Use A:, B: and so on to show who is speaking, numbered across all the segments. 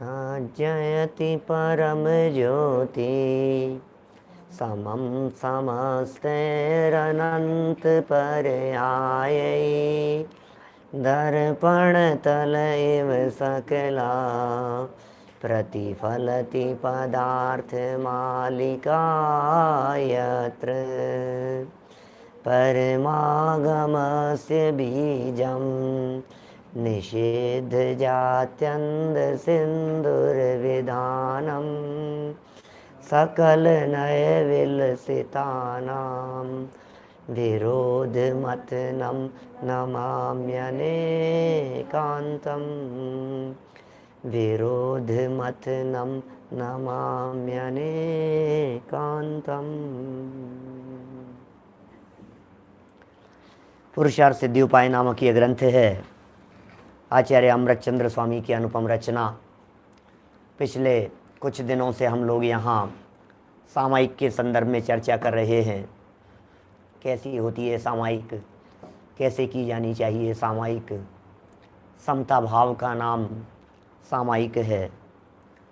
A: जयति परम ज्योति समं समस्तैरनंत पर्यायै दर्पण तल इव सकला प्रतिफलति पदार्थ मालिका यत्र परमागमस्य बीजं निषेध जात्यन्द सिंधुर्विधानं सकल नय विलसितानां विरोधमथनं नमाम्यनेकान्तं विरोधमथनं नमाम्यनेकान्तम्। पुरुषार्थ सिद्धि उपाय नामक ये ग्रंथ है, आचार्य अमृतचंद्र स्वामी की अनुपम रचना। पिछले कुछ दिनों से हम लोग यहाँ सामायिक के संदर्भ में चर्चा कर रहे हैं। कैसी होती है सामायिक, कैसे की जानी चाहिए सामायिक। समता भाव का नाम सामायिक है।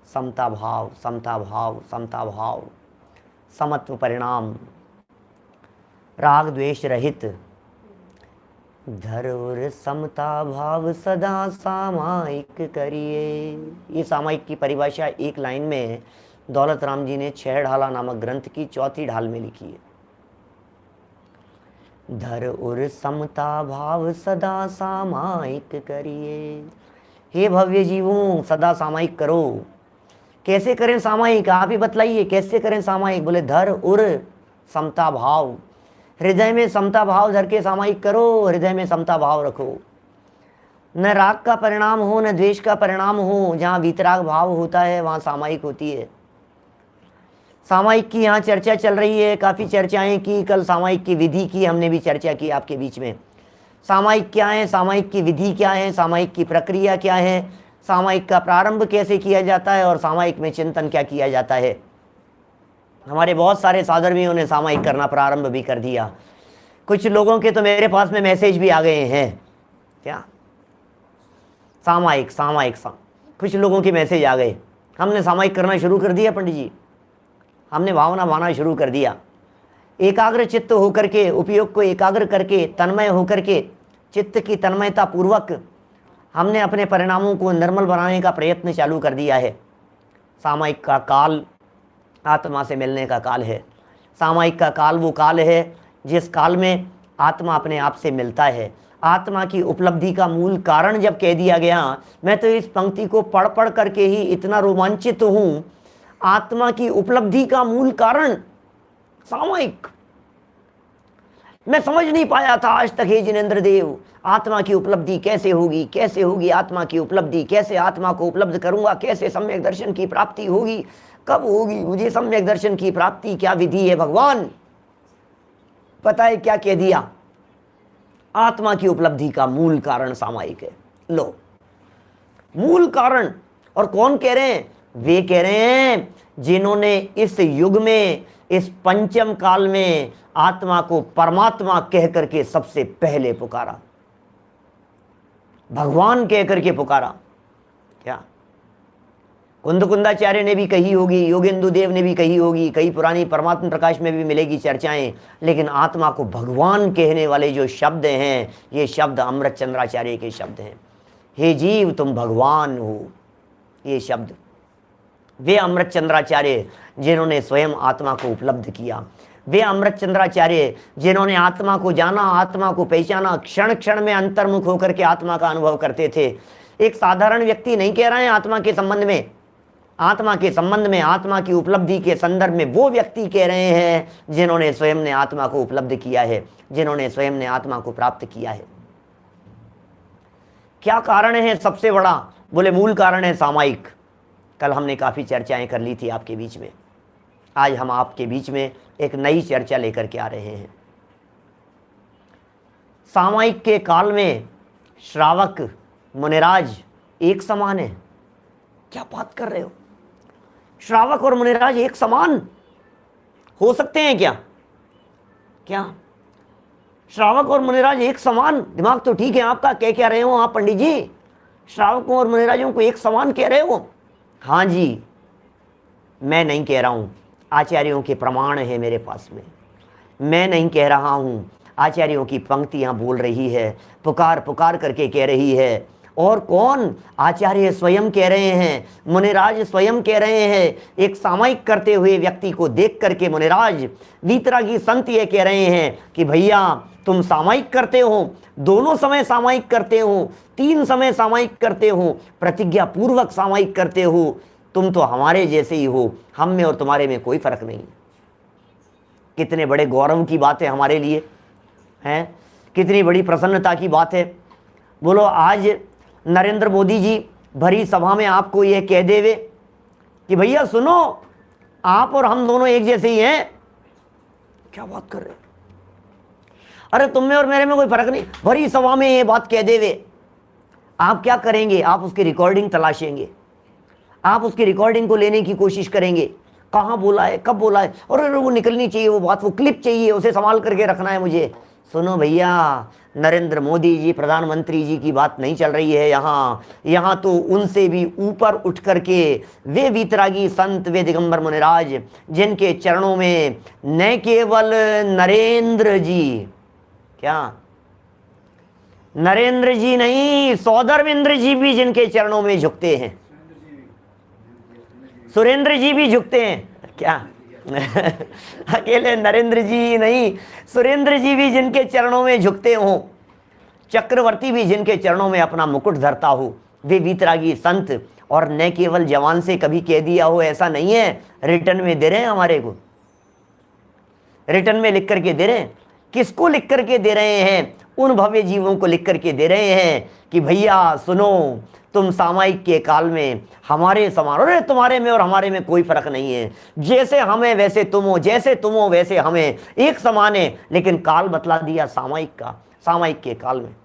A: समता भाव, समता भाव, समता भाव, समत्व परिणाम, राग द्वेष रहित, धर्म समता भाव सदा सामायिक करिए। ये सामायिक की परिभाषा एक लाइन में दौलत राम जी ने 6 ढाला नामक ग्रंथ की 4थी ढाल में लिखी है। धर उर समता भाव सदा सामायिक करिए। हे भव्य जीवों, सदा सामायिक करो। कैसे करें सामायिक, आप ही बतलाइए कैसे करें सामायिक। बोले धर उर समता भाव, हृदय में समता भाव धर के सामायिक करो। हृदय में समता भाव रखो, न राग का परिणाम हो न द्वेष का परिणाम हो। जहाँ वीतराग भाव होता है वहाँ सामायिक होती है। सामायिक की यहाँ चर्चा चल रही है, काफ़ी चर्चाएं की। कल सामायिक की विधि की हमने भी चर्चा की आपके बीच में। सामायिक क्या है, सामायिक की विधि क्या है, सामायिक की प्रक्रिया क्या है, सामायिक का प्रारंभ कैसे किया जाता है और सामायिक में चिंतन क्या किया जाता है। हमारे बहुत सारे साधर्मियों ने सामायिक करना प्रारंभ भी कर दिया। कुछ लोगों के तो मेरे पास में मैसेज भी आ गए हैं। क्या सामायिक सामायिक कुछ लोगों के मैसेज आ गए, हमने सामायिक करना शुरू कर दिया पंडित जी, हमने भावना भाना शुरू कर दिया। एकाग्र चित्त होकर के, उपयोग को एकाग्र करके, तन्मय होकर के, चित्त की तन्मयता पूर्वक हमने अपने परिणामों को निर्मल बनाने का प्रयत्न चालू कर दिया है। सामायिक का काल आत्मा से मिलने का काल है। सामायिक का काल वो काल है जिस काल में आत्मा अपने आप से मिलता है। आत्मा की उपलब्धि का मूल कारण जब कह दिया गया, मैं तो इस पंक्ति को पढ़ पढ़ करके ही इतना रोमांचित हूँ। आत्मा की उपलब्धि का मूल कारण सामायिक, मैं समझ नहीं पाया था आज तक हे जिनेंद्र देव, आत्मा की उपलब्धि कैसे होगी, कैसे होगी आत्मा की उपलब्धि, कैसे आत्मा को उपलब्ध करूंगा, कैसे सम्यक दर्शन की प्राप्ति होगी, कब होगी मुझे सम्यक दर्शन की प्राप्ति, क्या विधि है भगवान। पता है क्या कह दिया, आत्मा की उपलब्धि का मूल कारण सामायिक है। लो, मूल कारण। और कौन कह रहे हैं, वे कह रहे हैं जिन्होंने इस युग में, इस पंचम काल में आत्मा को परमात्मा कह करके सबसे पहले पुकारा, भगवान कह करके पुकारा। क्या कुंदकुंदाचार्य ने भी कही होगी, योगेंदु देव ने भी कही होगी, कई पुरानी परमात्मा प्रकाश में भी मिलेगी चर्चाएं। लेकिन आत्मा को भगवान कहने वाले जो शब्द हैं, ये शब्द अमृतचंद्राचार्य के शब्द हैं। हे जीव तुम भगवान हो, ये शब्द वे अमृतचंद्राचार्य जिन्होंने स्वयं आत्मा को उपलब्ध किया, वे अमृतचंद्राचार्य जिन्होंने आत्मा को जाना, आत्मा को पहचाना, क्षण क्षण में अंतर्मुख होकर के आत्मा का अनुभव करते थे। एक साधारण व्यक्ति नहीं कह रहे हैं आत्मा के संबंध में, आत्मा के संबंध में, आत्मा की उपलब्धि के संदर्भ में वो व्यक्ति कह रहे हैं जिन्होंने स्वयं ने आत्मा को उपलब्ध किया है, जिन्होंने स्वयं ने आत्मा को प्राप्त किया है। क्या कारण है सबसे बड़ा, बोले मूल कारण है सामायिक। कल हमने काफी चर्चाएं कर ली थी आपके बीच में। आज हम आपके बीच में एक नई चर्चा लेकर के आ रहे हैं। सामायिक के काल में श्रावक मुनिराज एक समान है। क्या बात कर रहे हो, श्रावक और मुनिराज एक समान हो सकते हैं क्या? क्या श्रावक और मुनिराज एक समान? दिमाग तो ठीक है आपका, कह क्या रहे हो आप पंडित जी, श्रावकों और मुनिराजों को एक समान कह रहे हो? हाँ जी, मैं नहीं कह रहा हूँ, आचार्यों के प्रमाण है मेरे पास में। मैं नहीं कह रहा हूँ, आचार्यों की पंक्तियाँ बोल रही है, पुकार पुकार करके कह रही है। और कौन? आचार्य स्वयं कह रहे हैं, मुनिराज स्वयं कह रहे हैं। एक सामायिक करते हुए व्यक्ति को देख करके मुनिराज, वीतरागी संत ये कह रहे हैं कि भैया तुम सामायिक करते हो, दोनों समय सामायिक करते हो, 3 समय सामायिक करते हो, प्रतिज्ञा पूर्वक सामायिक करते हो, तुम तो हमारे जैसे ही हो, हम में और तुम्हारे में कोई फर्क नहीं। कितने बड़े गौरव की बात है हमारे लिए, हैं? कितनी बड़ी प्रसन्नता की बात है। बोलो, आज नरेंद्र मोदी जी भरी सभा में आपको यह कह देवे कि भैया सुनो, आप और हम दोनों एक जैसे ही हैं। क्या बात कर रहे हो? अरे तुम में और मेरे में कोई फर्क नहीं, भरी सभा में ये बात कह देवे, आप क्या करेंगे? आप उसकी रिकॉर्डिंग तलाशेंगे, आप उसकी रिकॉर्डिंग को लेने की कोशिश करेंगे, कहाँ बोला है, कब बोला है, और वो निकलनी चाहिए, वो बात, वो क्लिप चाहिए, उसे संभाल करके रखना है मुझे। सुनो भैया, नरेंद्र मोदी जी, प्रधानमंत्री जी की बात नहीं चल रही है यहाँ तो उनसे भी ऊपर उठ करके वे वीतरागी संत, वे दिगंबर मुनिराज, जिनके चरणों में न केवल नरेंद्र जी, क्या नरेंद्र जी नहीं, सौदर्वेंद्र जी भी जिनके चरणों में झुकते हैं, सुरेंद्र जी भी झुकते हैं। क्या अकेले नरेंद्र जी नहीं, सुरेंद्र जी भी जिनके चरणों में झुकते हो, चक्रवर्ती भी जिनके चरणों में अपना मुकुट धरता हो, वे वीतरागी संत। और न केवल जवान से कभी कह दिया हो, ऐसा नहीं है, रिटर्न में दे रहे हैं हमारे को, रिटर्न में लिख करके दे रहे हैं। किसको लिख करके दे रहे हैं? उन भव्य जीवों को लिख करके दे रहे हैं कि भैया सुनो, तुम सामायिक के काल में हमारे समान, अरे तुम्हारे में और हमारे में कोई फर्क नहीं है, जैसे हमें वैसे तुम हो, जैसे तुम हो वैसे हमें, एक समान है। लेकिन काल बतला दिया सामायिक का, सामायिक के काल में।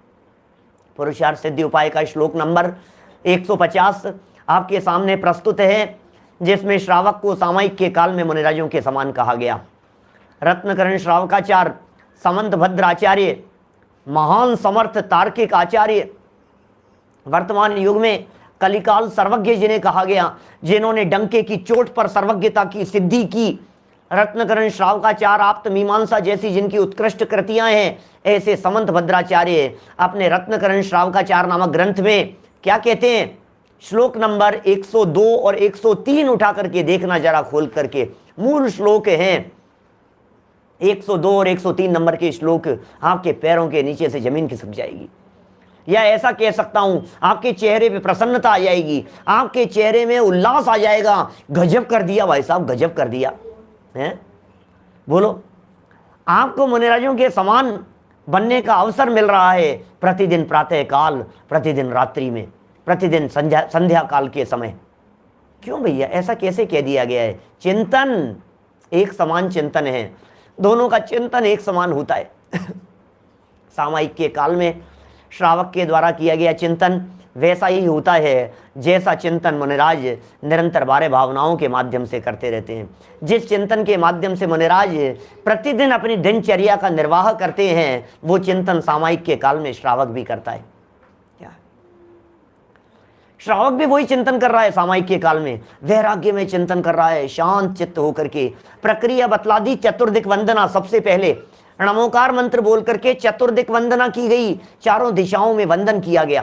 A: पुरुषार्थ सिद्धि उपाय का श्लोक नंबर 150 आपके सामने प्रस्तुत है, जिसमें श्रावक को सामायिक के काल में मुनिराजों के समान कहा गया। रत्नकरण श्रावकाचार्य, समंत भद्र आचार्य, महान समर्थ तार्किक आचार्य, वर्तमान युग में कलिकाल सर्वज्ञ जिन्हें कहा गया, जिन्होंने डंके की चोट पर सर्वज्ञता की सिद्धि की, रत्नकरण श्रावकाचार्य, आप्त मीमांसा जैसी जिनकी उत्कृष्ट कृतियां हैं, ऐसे समंत भद्राचार्य अपने रत्नकरण श्रावकाचार्य नामक ग्रंथ में क्या कहते हैं? श्लोक नंबर 102 और 103 उठा करके देखना जरा खोल करके, मूल श्लोक हैं 102 और 103 नंबर के श्लोक, आपके पैरों के नीचे से जमीन खिसक जाएगी। या ऐसा कह सकता हूं, आपके चेहरे पे प्रसन्नता आ जाएगी, आपके चेहरे में उल्लास आ जाएगा। गजब कर दिया भाई साहब, गजब कर दिया है। बोलो, आपको मुनिराजों के समान बनने का अवसर मिल रहा है, प्रतिदिन प्रातः काल, प्रतिदिन रात्रि में, प्रतिदिन संध्या काल के समय। क्यों भैया, ऐसा कैसे कह दिया गया है? चिंतन एक समान चिंतन है, दोनों का चिंतन एक समान होता है। सामायिक के काल में श्रावक के द्वारा किया गया चिंतन वैसा ही होता है जैसा चिंतन मुनिराज निरंतर 12 भावनाओं के माध्यम से करते रहते हैं। जिस चिंतन के माध्यम से मुनिराज प्रतिदिन अपनी दिनचर्या का निर्वाह करते हैं, वो चिंतन सामायिक के काल में श्रावक भी करता है। क्या श्रावक भी वही चिंतन कर रहा है सामायिक के काल में, वैराग्य में चिंतन कर रहा है, शांत चित्त होकर के। प्रक्रिया बतला दी, चतुर्दिक वंदना, सबसे पहले नमोकार मंत्र बोल करके चतुर्दिक वंदना की गई, चारों दिशाओं में वंदन किया गया।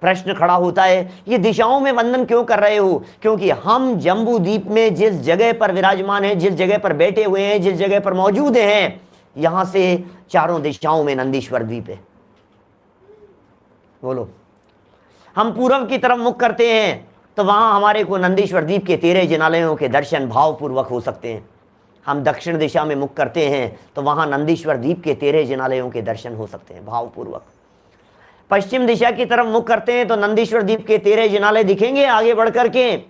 A: प्रश्न खड़ा होता है, ये दिशाओं में वंदन क्यों कर रहे हो? क्योंकि हम जम्बू द्वीप में जिस जगह पर विराजमान हैं, जिस जगह पर बैठे हुए हैं, जिस जगह पर मौजूद हैं, यहां से चारों दिशाओं में नंदीश्वर द्वीप है। बोलो, हम पूर्व की तरफ मुख करते हैं तो वहां हमारे को नंदीश्वर द्वीप के 13 जिनालयों के दर्शन भावपूर्वक हो सकते हैं। हम दक्षिण दिशा में मुख करते हैं तो वहां नंदीश्वर द्वीप के 13 जिनालयों के दर्शन हो सकते हैं भावपूर्वक। पश्चिम दिशा की तरफ मुख करते हैं तो नंदीश्वर द्वीप के 13 जिनालय दिखेंगे आगे बढ़ करके।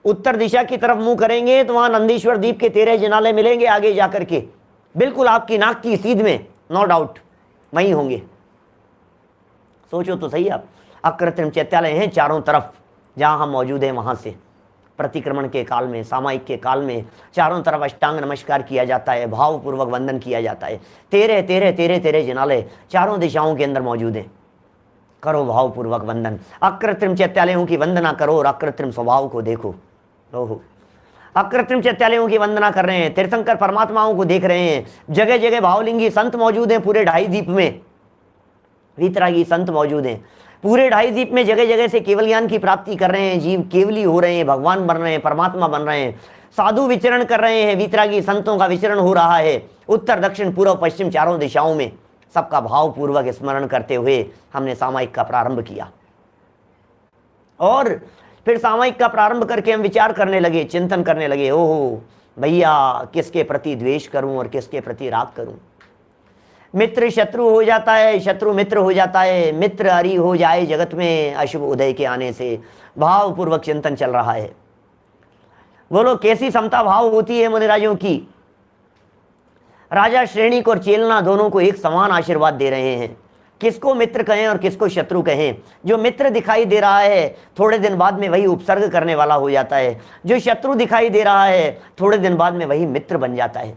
A: उत्तर दिशा की तरफ मुंह करेंगे तो वहां नंदीश्वर द्वीप के 13 जिनालय मिलेंगे आगे जाकर के, बिल्कुल आपकी नाक की सीध में, नो डाउट वहीं होंगे। सोचो तो सही आप, अकृत्रिम चैत्यालय हैं चारों तरफ जहां हम मौजूद हैं। वहां से प्रतिक्रमण के काल में, सामायिक के काल में चारों तरफ अष्टांग नमस्कार किया जाता है, भावपूर्वक वंदन किया जाता है। 13 जिनालय चारों दिशाओं के अंदर मौजूद हैं। करो भावपूर्वक वंदन। अकृत्रिम चैत्यालयों की वंदना करो और अकृत्रिम स्वभाव को देखो। ओहो, अकृत्रिम चैत्यालयों की वंदना कर रहे हैं, तीर्थंकर परमात्माओं को देख रहे हैं, जगह जगह भावलिंगी संत मौजूद हैं, पूरे 2.5 द्वीप में वीतरागी संत मौजूद हैं, पूरे 2.5 द्वीप में जगह जगह से केवल ज्ञान की प्राप्ति कर रहे हैं, जीव केवली हो रहे हैं, भगवान बन रहे हैं, परमात्मा बन रहे हैं, साधु विचरण कर रहे हैं, वीतरागी संतों का विचरण हो रहा है उत्तर दक्षिण पूर्व पश्चिम चारों दिशाओं में। सबका भावपूर्वक स्मरण करते हुए हमने सामायिक का प्रारंभ किया और फिर सामायिक का प्रारंभ करके हम विचार करने लगे, चिंतन करने लगे, ओहो भैया किसके प्रति द्वेष करूं और किसके प्रति राग करूं। मित्र शत्रु हो जाता है, शत्रु मित्र हो जाता है, मित्र अरी हो जाए जगत में अशुभ उदय के आने से। भावपूर्वक चिंतन चल रहा है। बोलो कैसी समता भाव होती है मुनिराजों की। राजा श्रेणी को और चेलना दोनों को एक समान आशीर्वाद दे रहे हैं। किसको मित्र कहें और किसको शत्रु कहें। जो मित्र दिखाई दे रहा है थोड़े दिन बाद में वही उपसर्ग करने वाला हो जाता है, जो शत्रु दिखाई दे रहा है थोड़े दिन बाद में वही मित्र बन जाता है।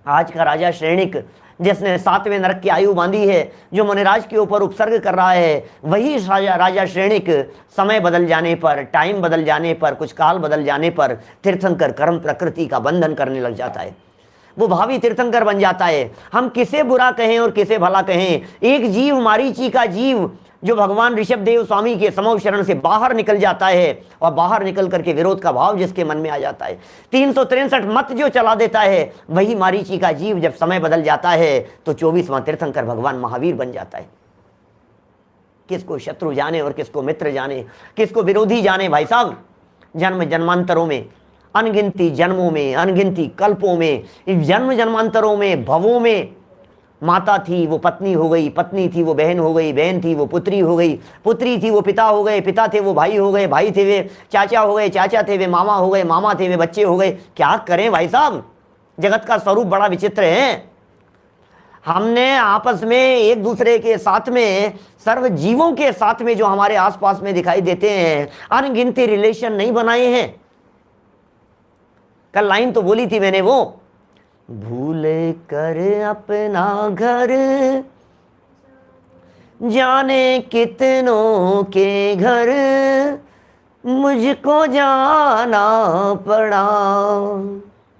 A: आज का राजा श्रेणिक जिसने 7वें नरक की आयु बांधी है, जो मुनिराज के ऊपर उपसर्ग कर रहा है, वही राजा श्रेणिक समय बदल जाने पर, टाइम बदल जाने पर, कुछ काल बदल जाने पर तीर्थंकर कर्म प्रकृति का बंधन करने लग जाता है। वो भावी तीर्थंकर बन जाता है। हम किसे बुरा कहें और किसे भला कहें। एक जीव मारीची का जीव जो भगवान ऋषभदेव स्वामी के समूह शरण से बाहर निकल जाता है और बाहर निकल करके विरोध का भाव जिसके मन में आ जाता है, 363 मत जो चला देता है, वही मारीची का जीव जब समय बदल जाता है तो 24वां तीर्थंकर भगवान महावीर बन जाता है। किसको शत्रु जाने और किसको मित्र जाने, किसको विरोधी जाने। भाई साहब, जन्म जन्मांतरों में, अनगिनती जन्मों में, अनगिनती कल्पों में, जन्म जन्मांतरों में, भवों में, माता थी वो पत्नी हो गई, पत्नी थी वो बहन हो गई, बहन थी वो पुत्री हो गई, पुत्री थी वो पिता हो गए, पिता थे वो भाई हो गए, भाई थे वे चाचा हो गए, चाचा थे वे मामा हो गए, मामा थे वे बच्चे हो गए। क्या करें भाई साहब, जगत का स्वरूप बड़ा विचित्र है। हमने आपस में एक दूसरे के साथ में, सर्व जीवों के साथ में जो हमारे आसपास में दिखाई देते हैं, अनगिनती रिलेशन नहीं बनाए हैं। कल लाइन तो बोली थी मैंने, वो भूल कर अपना घर जाने कितनों के घर मुझको जाना पड़ा।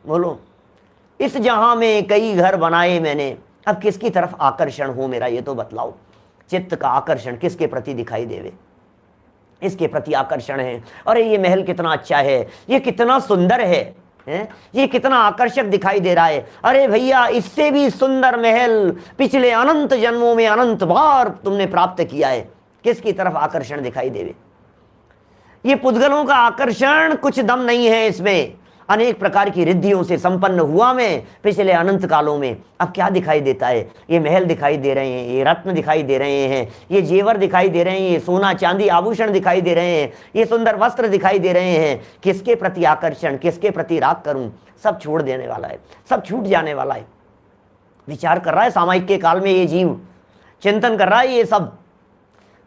A: बोलो, इस जहां में कई घर बनाए मैंने, अब किसकी तरफ आकर्षण हो मेरा, ये तो बतलाओ। चित्त का आकर्षण किसके प्रति दिखाई देवे, इसके प्रति आकर्षण है। अरे ये महल कितना अच्छा है, ये कितना सुंदर है, ये कितना आकर्षक दिखाई दे रहा है। अरे भैया, इससे भी सुंदर महल पिछले अनंत जन्मों में अनंत बार तुमने प्राप्त किया है। किसकी तरफ आकर्षण दिखाई देवे। ये पुद्गलों का आकर्षण कुछ दम नहीं है इसमें। अनेक प्रकार की रिद्धियों से संपन्न हुआ मैं पिछले अनंत कालों में। अब क्या दिखाई देता है, ये महल दिखाई दे रहे हैं, ये रत्न दिखाई दे रहे हैं, ये जेवर दिखाई दे रहे हैं, ये सोना चांदी आभूषण दिखाई दे रहे हैं, ये सुंदर वस्त्र दिखाई दे रहे हैं। किसके प्रति आकर्षण, किसके प्रति राग करूं। सब छोड़ देने वाला है, सब छूट जाने वाला है। विचार कर रहा है सामायिक के काल में ये जीव, चिंतन कर रहा है ये सब।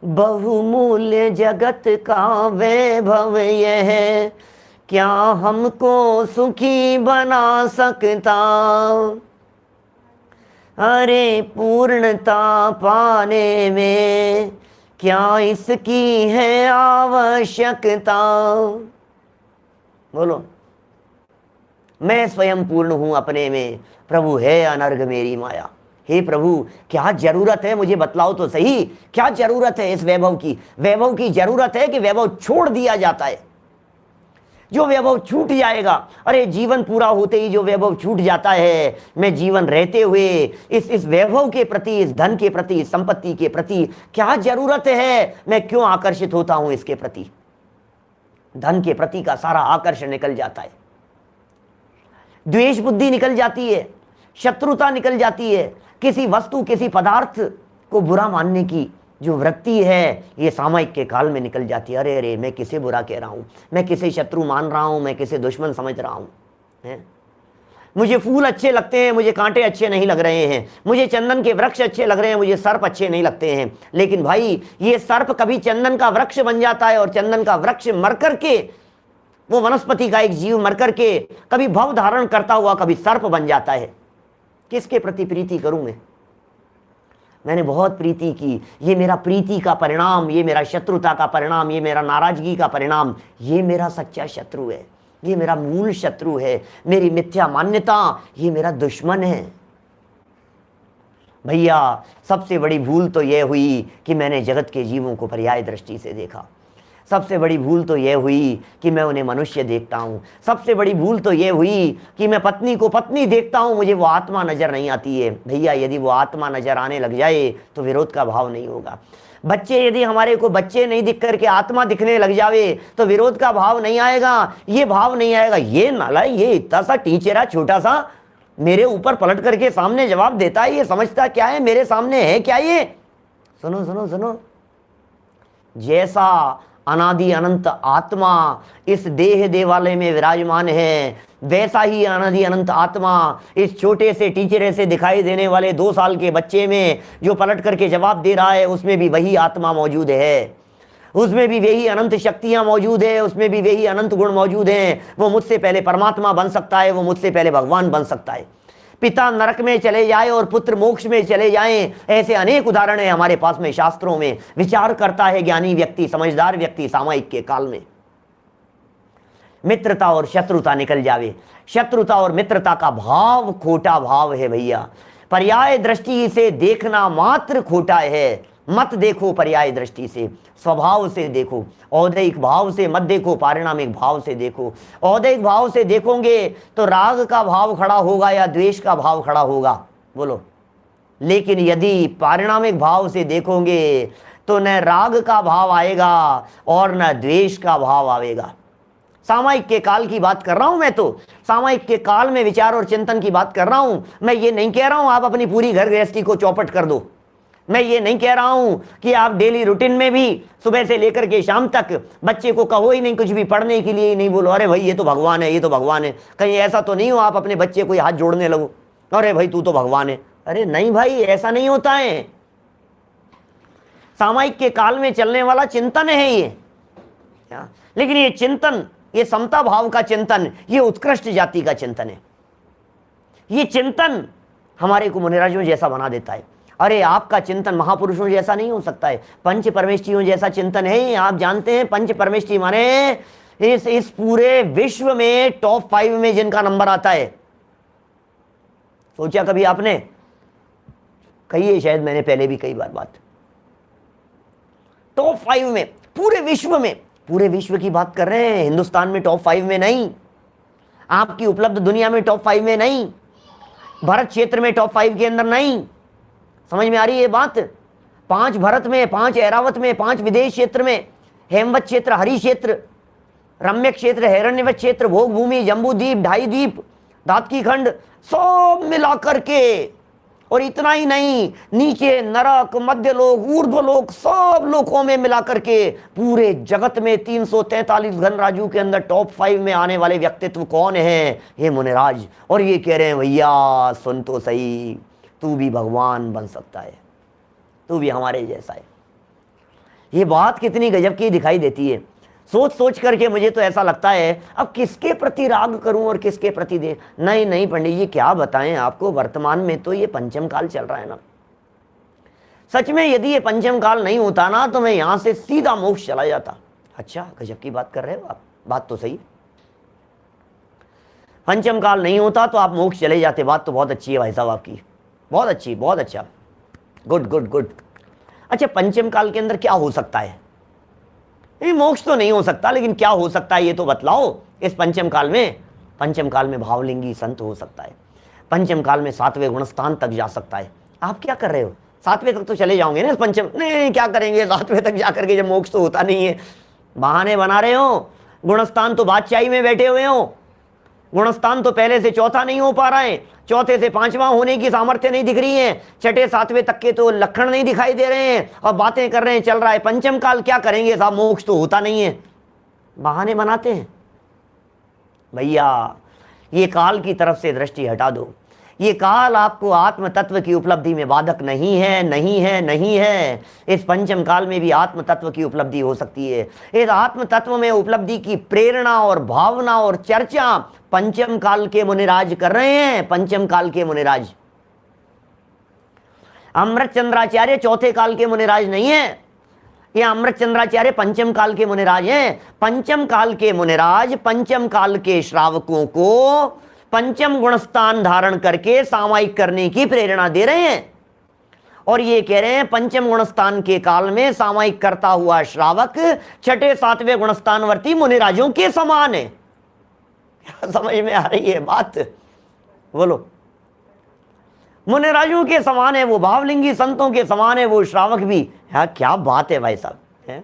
A: बहुमूल्य जगत का वैभव यह है, क्या हमको सुखी बना सकता। अरे पूर्णता पाने में क्या इसकी है आवश्यकता। बोलो, मैं स्वयं पूर्ण हूं अपने में, प्रभु है अनर्घ मेरी माया। हे प्रभु, क्या जरूरत है, मुझे बतलाओ तो सही, क्या जरूरत है इस वैभव की। वैभव की जरूरत है कि वैभव छोड़ दिया जाता है। जो वैभव छूट जाएगा, अरे जीवन पूरा होते ही जो वैभव छूट जाता है, मैं जीवन रहते हुए इस वैभव के प्रति, इस धन के प्रति, इस संपत्ति के प्रति क्या जरूरत है, मैं क्यों आकर्षित होता हूं इसके प्रति। धन के प्रति का सारा आकर्षण निकल जाता है, द्वेष बुद्धि निकल जाती है, शत्रुता निकल जाती है। किसी वस्तु, किसी पदार्थ को बुरा मानने की जो वृत्ति है, ये सामायिक के काल में निकल जाती है। अरे अरे, मैं किसे बुरा कह रहा हूं, मैं किसे शत्रु मान रहा हूं, मैं किसे दुश्मन समझ रहा हूं। मुझे फूल अच्छे लगते हैं, मुझे कांटे अच्छे नहीं लग रहे हैं, मुझे चंदन के वृक्ष अच्छे लग रहे हैं, मुझे सर्प अच्छे नहीं लगते हैं। लेकिन भाई, ये सर्प कभी चंदन का वृक्ष बन जाता है और चंदन का वृक्ष मर करके, वो वनस्पति का एक जीव मर करके कभी भव धारण करता हुआ कभी सर्प बन जाता है। किसके प्रति प्रीति करूं मैं। मैंने बहुत प्रीति की, ये मेरा प्रीति का परिणाम, ये मेरा शत्रुता का परिणाम, ये मेरा नाराजगी का परिणाम, ये मेरा सच्चा शत्रु है, ये मेरा मूल शत्रु है, मेरी मिथ्या मान्यता ये मेरा दुश्मन है। भैया सबसे बड़ी भूल तो यह हुई कि मैंने जगत के जीवों को पर्याय दृष्टि से देखा। सबसे बड़ी भूल तो यह हुई कि मैं उन्हें मनुष्य देखता हूँ। सबसे बड़ी भूल तो यह हुई कि मैं पत्नी को पत्नी देखता हूँ, मुझे वो आत्मा नजर नहीं आती है। भैया यदि वो आत्मा नजर आने लग जाए तो विरोध का भाव नहीं होगा। बच्चे यदि हमारे को बच्चे नहीं दिख करके आत्मा दिखने लग जावे तो विरोध का भाव नहीं आएगा, ये भाव नहीं आएगा, ये नालायक, ये इतना सा टीचर है छोटा सा, मेरे ऊपर पलट करके सामने जवाब देता है, ये समझता क्या है, मेरे सामने है क्या ये। सुनो सुनो सुनो, जैसा अनादि अनंत आत्मा इस देह देवालय में विराजमान है, वैसा ही अनादि अनंत आत्मा इस छोटे से टीचरे से दिखाई देने वाले 2 साल के बच्चे में जो पलट करके जवाब दे रहा है, उसमें भी वही आत्मा मौजूद है, उसमें भी वही अनंत शक्तियां मौजूद है, उसमें भी वही अनंत गुण मौजूद हैं। वो मुझसे पहले परमात्मा बन सकता है, वो मुझसे पहले भगवान बन सकता है। पिता नरक में चले जाए और पुत्र मोक्ष में चले जाएं, ऐसे अनेक उदाहरण है हमारे पास में, शास्त्रों में। विचार करता है ज्ञानी व्यक्ति, समझदार व्यक्ति सामयिक के काल में। मित्रता और शत्रुता निकल जावे, शत्रुता और मित्रता का भाव खोटा भाव है भैया। पर्याय दृष्टि से देखना मात्र खोटा है, मत देखो पर्याय दृष्टि से, स्वभाव से देखो, औदैहिक भाव से मत देखो, पारिणामिक भाव से देखो। औदैहिक भाव से देखोगे तो राग का भाव खड़ा होगा या द्वेष का भाव खड़ा होगा, बोलो। लेकिन यदि पारिणामिक भाव से देखोगे तो न राग का भाव आएगा और न द्वेष का भाव आएगा। सामयिक के काल की बात कर रहा हूं मैं, तो सामयिक के काल में विचार और चिंतन की बात कर रहा हूं। मैं ये नहीं कह रहा हूं आप अपनी पूरी घर गृहस्थी को चौपट कर दो। मैं ये नहीं कह रहा हूं कि आप डेली रूटीन में भी सुबह से लेकर के शाम तक बच्चे को कहो ही नहीं कुछ भी, पढ़ने के लिए ही नहीं बोलो, अरे भाई ये तो भगवान है, ये तो भगवान है। कहीं ऐसा तो नहीं हो आप अपने बच्चे को हाथ जोड़ने लगो, अरे भाई तू तो भगवान है। अरे नहीं भाई, ऐसा नहीं होता है। सामयिक के काल में चलने वाला चिंतन है ये, लेकिन ये चिंतन, ये समता भाव का चिंतन, ये उत्कृष्ट जाति का चिंतन है। ये चिंतन हमारे को मुनिराजों जैसा बना देता है। अरे आपका चिंतन महापुरुषों जैसा नहीं हो सकता है, पंच परमेष्ठियों जैसा चिंतन है। आप जानते हैं पंच परमेष्ठि माने इस पूरे विश्व में टॉप 5 में जिनका नंबर आता है। सोचा कभी आपने? कही है शायद मैंने पहले भी कई बार बात। टॉप 5 में पूरे विश्व में, पूरे विश्व की बात कर रहे हैं, हिंदुस्तान में टॉप 5 में नहीं, आपकी उपलब्ध दुनिया में टॉप 5 में नहीं, भारत क्षेत्र में टॉप 5 के अंदर नहीं। समझ में आ रही है बात? 5 भारत में, 5 ऐरावत में, 5 विदेश क्षेत्र में, हेमवत क्षेत्र, हरि क्षेत्र, रम्य क्षेत्र, हिरण्यवत क्षेत्र, भोग भूमि, जम्बू द्वीप, ढाई द्वीप, दातकी खंड, सब मिलाकर के। और इतना ही नहीं, नीचे नरक, मध्य लोक, ऊर्ध्व लोक, सब लोकों में मिलाकर के पूरे जगत में 343 घनराजू के अंदर टॉप 5 में आने वाले व्यक्तित्व कौन है? ये मुनिराज। और ये कह रहे हैं भैया सुन तो सही, तू भी भगवान बन सकता है, तू भी हमारे जैसा है। ये बात कितनी गजब की दिखाई देती है। सोच सोच करके मुझे तो ऐसा लगता है अब किसके प्रति राग करूं और किसके प्रति दे। नहीं नहीं पंडित जी क्या बताएं आपको, वर्तमान में तो ये पंचम काल चल रहा है ना। सच में यदि ये पंचम काल नहीं होता ना तो मैं यहां से सीधा मोक्ष चला जाता। अच्छा गजब की बात कर रहे हो आप, बात तो सही। पंचम काल नहीं होता तो आप मोक्ष चले जाते, बात तो बहुत अच्छी है भाई साहब आपकी, बहुत अच्छी, बहुत अच्छा, गुड गुड गुड। अच्छा पंचम काल के अंदर क्या हो सकता है? नहीं मोक्ष तो नहीं हो सकता, लेकिन क्या हो सकता है ये तो बतलाओ। इस पंचम काल में, पंचम काल में भावलिंगी संत हो सकता है, पंचम काल में 7वें गुणस्थान तक जा सकता है। आप क्या कर रहे हो? 7वें तक तो चले जाओगे ना पंचम? नहीं क्या करेंगे 7वें तक जाकर के, जब मोक्ष तो होता नहीं है। बहाने बना रहे हो। गुणस्थान तो बादशाही में बैठे हुए हो, गुणस्थान तो पहले से चौथा नहीं हो पा रहा है, चौथे से 5वां होने की सामर्थ्य नहीं दिख रही है, छठे 7वें तक के तो लक्षण नहीं दिखाई दे रहे हैं, और बातें कर रहे हैं चल रहा है पंचम काल। क्या करेंगे साहब, मोक्ष तो होता नहीं है, बहाने बनाते हैं। भैया ये काल की तरफ से दृष्टि हटा दो। ये काल आपको आत्म तत्व की उपलब्धि में बाधक नहीं है, नहीं है, नहीं है। इस पंचम काल में भी आत्म तत्व की उपलब्धि हो सकती है। इस आत्म तत्व में उपलब्धि की प्रेरणा और भावना और चर्चा पंचम काल के मुनिराज कर रहे हैं, पंचम काल के मुनिराज। अमृत चंद्राचार्य चौथे काल के मुनिराज नहीं है, ये अमृत चंद्राचार्य पंचम काल के मुनिराज हैं। पंचम काल के मुनिराज पंचम काल के श्रावकों को पंचम गुणस्थान धारण करके सामायिक करने की प्रेरणा दे रहे हैं, और ये कह रहे हैं पंचम गुणस्थान के काल में सामायिक करता हुआ श्रावक छठे सातवें गुणस्थानवर्ती मुनिराजों के समान है। समझ में आ रही है बात? बोलो, मुनिराजों के समान है वो, भावलिंगी संतों के समान है वो श्रावक भी। यार क्या बात है भाई साहब, है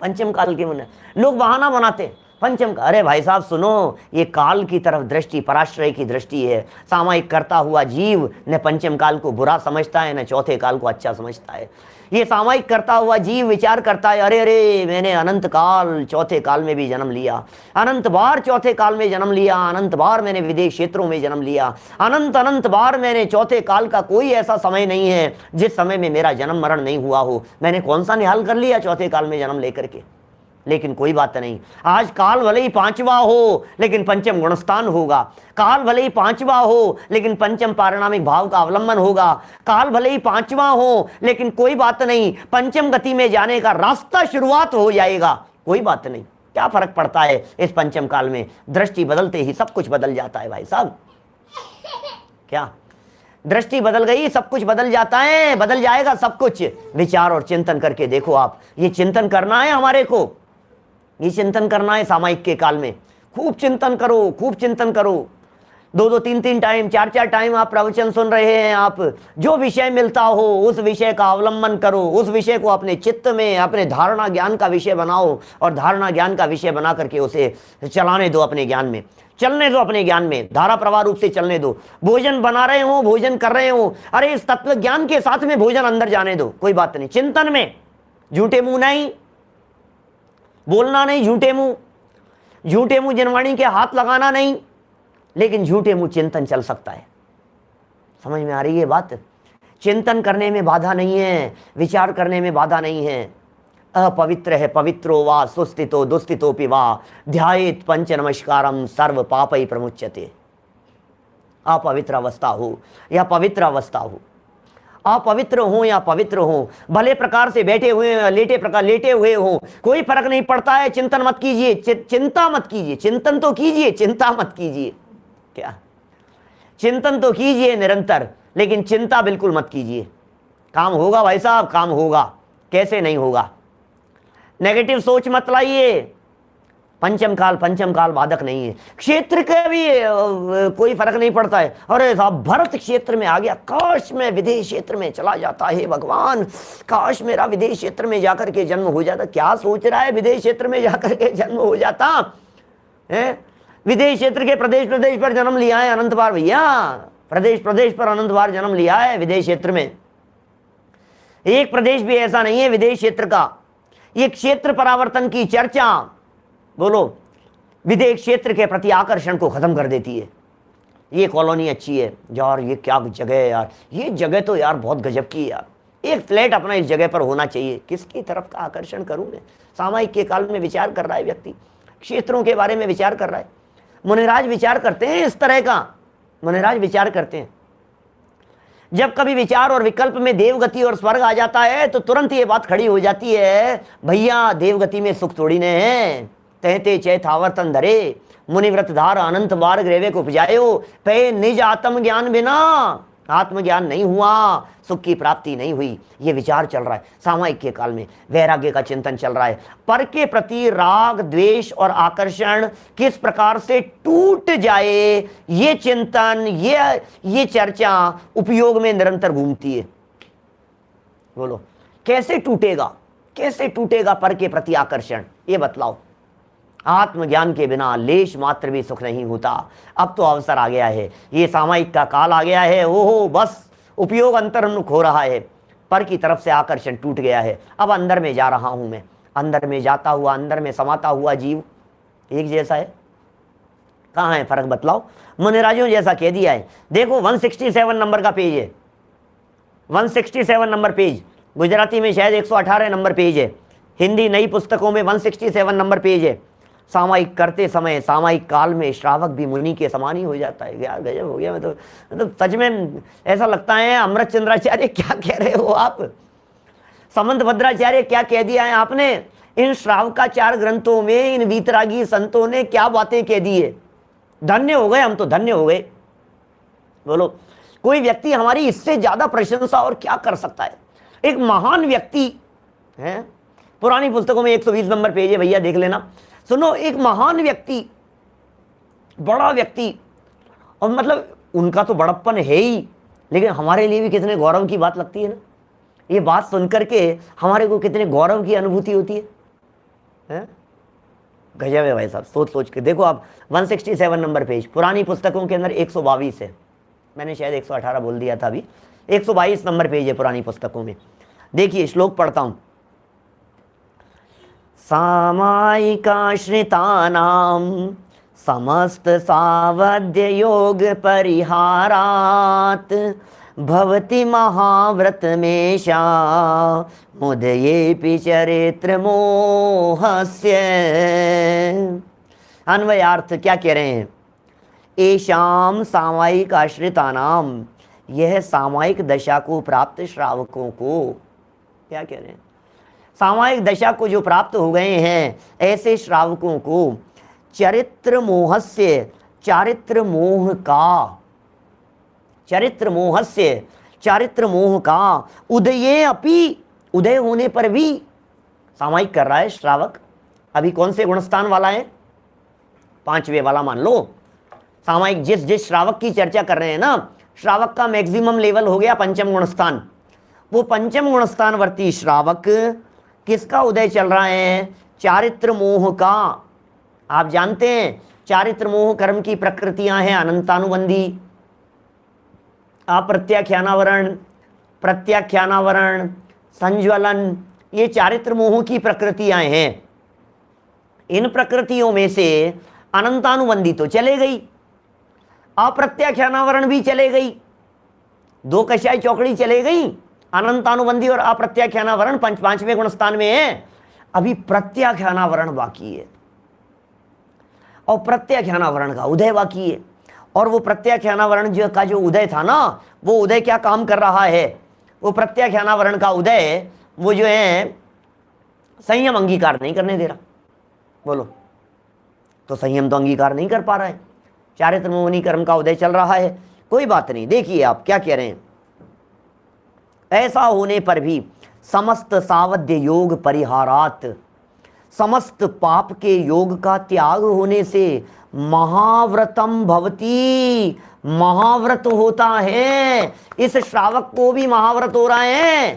A: पंचम काल के मुनि। लोग बहाना बनाते हैं पंचम का, अरे भाई साहब सुनो, ये काल की तरफ दृष्टि, पराश्रय की दृष्टि है। सामायिक करता हुआ जीव न पंचम काल को बुरा समझता है न चौथे काल को अच्छा समझता है। ये सामायिक करता हुआ जीव विचार करता है, अरे अरे मैंने अनंत काल चौथे काल में भी जन्म लिया, अनंत बार चौथे काल में जन्म लिया, अनंत बार मैंने विदेश क्षेत्रों में जन्म लिया, अनंत बार मैंने, चौथे काल का कोई ऐसा समय नहीं है जिस समय में मेरा जन्म मरण नहीं हुआ हो। मैंने कौन सा निहाल कर लिया चौथे काल में जन्म लेकर के। लेकिन कोई बात नहीं, आज काल भले ही पांचवा हो लेकिन पंचम गुणस्थान होगा, काल भले ही पांचवा हो लेकिन पंचम पारिणामिक भाव का अवलंबन होगा, काल भले ही पांचवा हो लेकिन कोई बात नहीं, पंचम गति में जाने का रास्ता शुरुआत हो जाएगा। कोई बात नहीं, क्या फर्क पड़ता है इस पंचम काल में? दृष्टि बदलते ही सब कुछ बदल जाता है भाई साहब। क्या दृष्टि बदल गई सब कुछ बदल जाता है, बदल जाएगा सब कुछ। विचार और चिंतन करके देखो आप, ये चिंतन करना है हमारे को, ये चिंतन करना है सामायिक के काल में। खूब चिंतन करो, खूब चिंतन करो, 2-2 3-3 टाइम 4-4 टाइम आप प्रवचन सुन रहे हैं, आप जो विषय मिलता हो उस विषय का अवलंबन करो, उस विषय को अपने चित्त में अपने धारणा ज्ञान का विषय बनाओ, और धारणा ज्ञान का विषय बना करके उसे चलाने दो अपने ज्ञान में, चलने दो अपने ज्ञान में, धारा प्रवाह रूप से चलने दो। भोजन बना रहे हो, भोजन कर रहे हो, अरे इस तत्व ज्ञान के साथ में भोजन अंदर जाने दो, कोई बात नहीं। चिंतन में झूठे मुंह नहीं, बोलना नहीं झूठे मुंह, झूठे मुंह जिनवाणी के हाथ लगाना नहीं, लेकिन झूठे मुंह चिंतन चल सकता है। समझ में आ रही है बात? चिंतन करने में बाधा नहीं है, विचार करने में बाधा नहीं है। अपवित्र है पवित्रो वा सुस्थितो दुस्थितोपि वा ध्यायेत पंच नमस्कारम सर्व पापै प्रमुच्यते। अपवित्र अवस्था हो या पवित्र अवस्था हो, अपवित्र हो या पवित्र हो, भले प्रकार से बैठे हुए लेटे हुए हो, कोई फर्क नहीं पड़ता है। चिंतन मत कीजिए, चिंता मत कीजिए, चिंतन तो कीजिए, चिंता मत कीजिए। क्या चिंतन तो कीजिए निरंतर, लेकिन चिंता बिल्कुल मत कीजिए। काम होगा भाई साहब, काम होगा, कैसे नहीं होगा। नेगेटिव सोच मत लाइए। पंचम काल बाधक नहीं है। क्षेत्र का भी कोई फर्क नहीं पड़ता है। अरे साहब भरत क्षेत्र में आ गया, काश मैं विदेश क्षेत्र में चला जाता है भगवान, काश मेरा विदेश क्षेत्र में जाकर के जन्म हो जाता। क्या सोच रहा है? विदेश क्षेत्र में जाकर के जन्म हो जाता है? विदेश क्षेत्र के प्रदेश पर जन्म लिया है अनंत बार भैया, प्रदेश पर अनंत बार जन्म लिया है विदेश क्षेत्र में। एक प्रदेश भी ऐसा नहीं है विदेश क्षेत्र का। ये क्षेत्र परावर्तन की चर्चा, बोलो, विदेश क्षेत्र के प्रति आकर्षण को खत्म कर देती है। ये कॉलोनी अच्छी है यार, ये क्या जगह है यार, ये जगह तो यार बहुत गजब की है यार, एक फ्लैट अपना इस जगह पर होना चाहिए। किसकी तरफ का आकर्षण करूं मैं? सामायिक के काल में विचार कर रहा है व्यक्ति, क्षेत्रों के बारे में विचार कर रहा है। मुनिराज विचार करते हैं इस तरह का, मुनिराज विचार करते हैं। जब कभी विचार और विकल्प में देवगति और स्वर्ग आ जाता है तो तुरंत ये बात खड़ी हो जाती है, भैया देवगति में सुख थोड़ी ने है। तहते चैत आवर्तन धरे मुनिव्रत धार अनंत बार ग्रेवे को उपजायो, पे निज आत्मज्ञान बिना आत्मज्ञान नहीं हुआ, सुख की प्राप्ति नहीं हुई। ये विचार चल रहा है सामायिक के काल में, वैराग्य का चिंतन चल रहा है। पर के प्रति राग द्वेष और आकर्षण किस प्रकार से टूट जाए, ये चिंतन, ये चर्चा उपयोग में निरंतर घूमती है। बोलो कैसे टूटेगा, कैसे टूटेगा पर के प्रति आकर्षण, ये बतलाओ। आत्मज्ञान के बिना लेश मात्र भी सुख नहीं होता। अब तो अवसर आ गया है, ये सामायिक का काल आ गया है। ओहो बस उपयोग अंतर्मुख हो रहा है, पर की तरफ से आकर्षण टूट गया है। अब अंदर में जा रहा हूं मैं, अंदर में जाता हुआ, अंदर में समाता हुआ जीव एक जैसा है। कहाँ है फर्क बतलाओ? मुनिराजों जैसा कह दिया है। देखो 167 नंबर का पेज है, 167 नंबर पेज, गुजराती में शायद 118 नंबर पेज है, हिंदी नई पुस्तकों में 167 नंबर पेज है। सामायिक करते समय सामायिक काल में श्रावक भी मुनि के समान ही हो जाता है। यार गजब हो गया। मैं तो मतलब सच में ऐसा लगता है अमृत चंद्राचार्य क्या कह रहे हो आप, समंत भद्राचार्य क्या कह दिया है आपने। इन श्रावकाचार ग्रंथों में इन वीतरागी संतों ने क्या बातें कह दी है। धन्य हो गए हम तो, धन्य हो गए। बोलो कोई व्यक्ति हमारी इससे ज्यादा प्रशंसा और क्या कर सकता है। एक महान व्यक्ति है, पुरानी पुस्तकों में 120 नंबर पेज है भैया, देख लेना। सुनो, एक महान व्यक्ति, बड़ा व्यक्ति, और मतलब उनका तो बड़प्पन है ही, लेकिन हमारे लिए भी कितने गौरव की बात लगती है ना। ये बात सुनकर के हमारे को कितने गौरव की अनुभूति होती है? गजब है भाई साहब। सोच सोच के देखो आप 167 नंबर पेज, पुरानी पुस्तकों के अंदर 122 है, मैंने शायद 118 बोल दिया था अभी, 122 नंबर पेज है पुरानी पुस्तकों में। देखिए श्लोक पढ़ता हूं। सामायिकाश्रितानां समस्त सावध्य योग परिहारात् भवति महाव्रतमेशा मुदयेपि चरित्र मोहस्य। अन्वयार्थ क्या कह रहे हैं? एशाम सामायिक आश्रितानाम, यह सामायिक दशा को प्राप्त श्रावकों को, क्या कह रहे हैं? सामायिक दशा को जो प्राप्त हो गए हैं ऐसे श्रावकों को चरित्र मोहस्य, चारित्र मोह का, चरित्र मोहस्य, चारित्र मोह का उदये अपि, उदय होने पर भी सामायिक कर रहा है श्रावक। अभी कौन से गुणस्थान वाला है? 5वें वाला मान लो। सामायिक जिस श्रावक की चर्चा कर रहे हैं ना, श्रावक का मैक्सिमम लेवल हो गया पंचम गुणस्थान। वो पंचम गुणस्थानवर्ती श्रावक किसका उदय चल रहा है? चारित्र मोह का। आप जानते हैं चारित्र मोह कर्म की प्रकृतियां हैं अनंतानुबंधी, अप्रत्याख्यानावरण, प्रत्याख्यानावरण, संज्वलन, ये चारित्र मोह की प्रकृतियां हैं। इन प्रकृतियों में से अनंतानुबंधी तो चले गई, अप्रत्याख्यानावरण भी चले गई, दो कषाय चौकड़ी चले गई, अनंतानुबंधी और अप्रत्याख्यानावरण 5वें गुणस्थान में है। अभी प्रत्याख्यानावरण बाकी है और प्रत्याख्यानावरण का उदय बाकी है। और वो प्रत्याख्यानावरण जो का जो उदय था ना, वो उदय क्या काम कर रहा है? वो प्रत्याख्यानावरण का उदय वो जो है संयम अंगीकार नहीं करने दे रहा। बोलो, तो संयम तो अंगीकार नहीं कर पा रहा है, चारित्र मोहनी कर्म का उदय चल रहा है। कोई बात नहीं, देखिए आप क्या कह रहे हैं। ऐसा होने पर भी समस्त सावध्य योग परिहारात, समस्त पाप के योग का त्याग होने से महाव्रतम भवती, महाव्रत होता है। इस श्रावक को भी महाव्रत हो रहा है।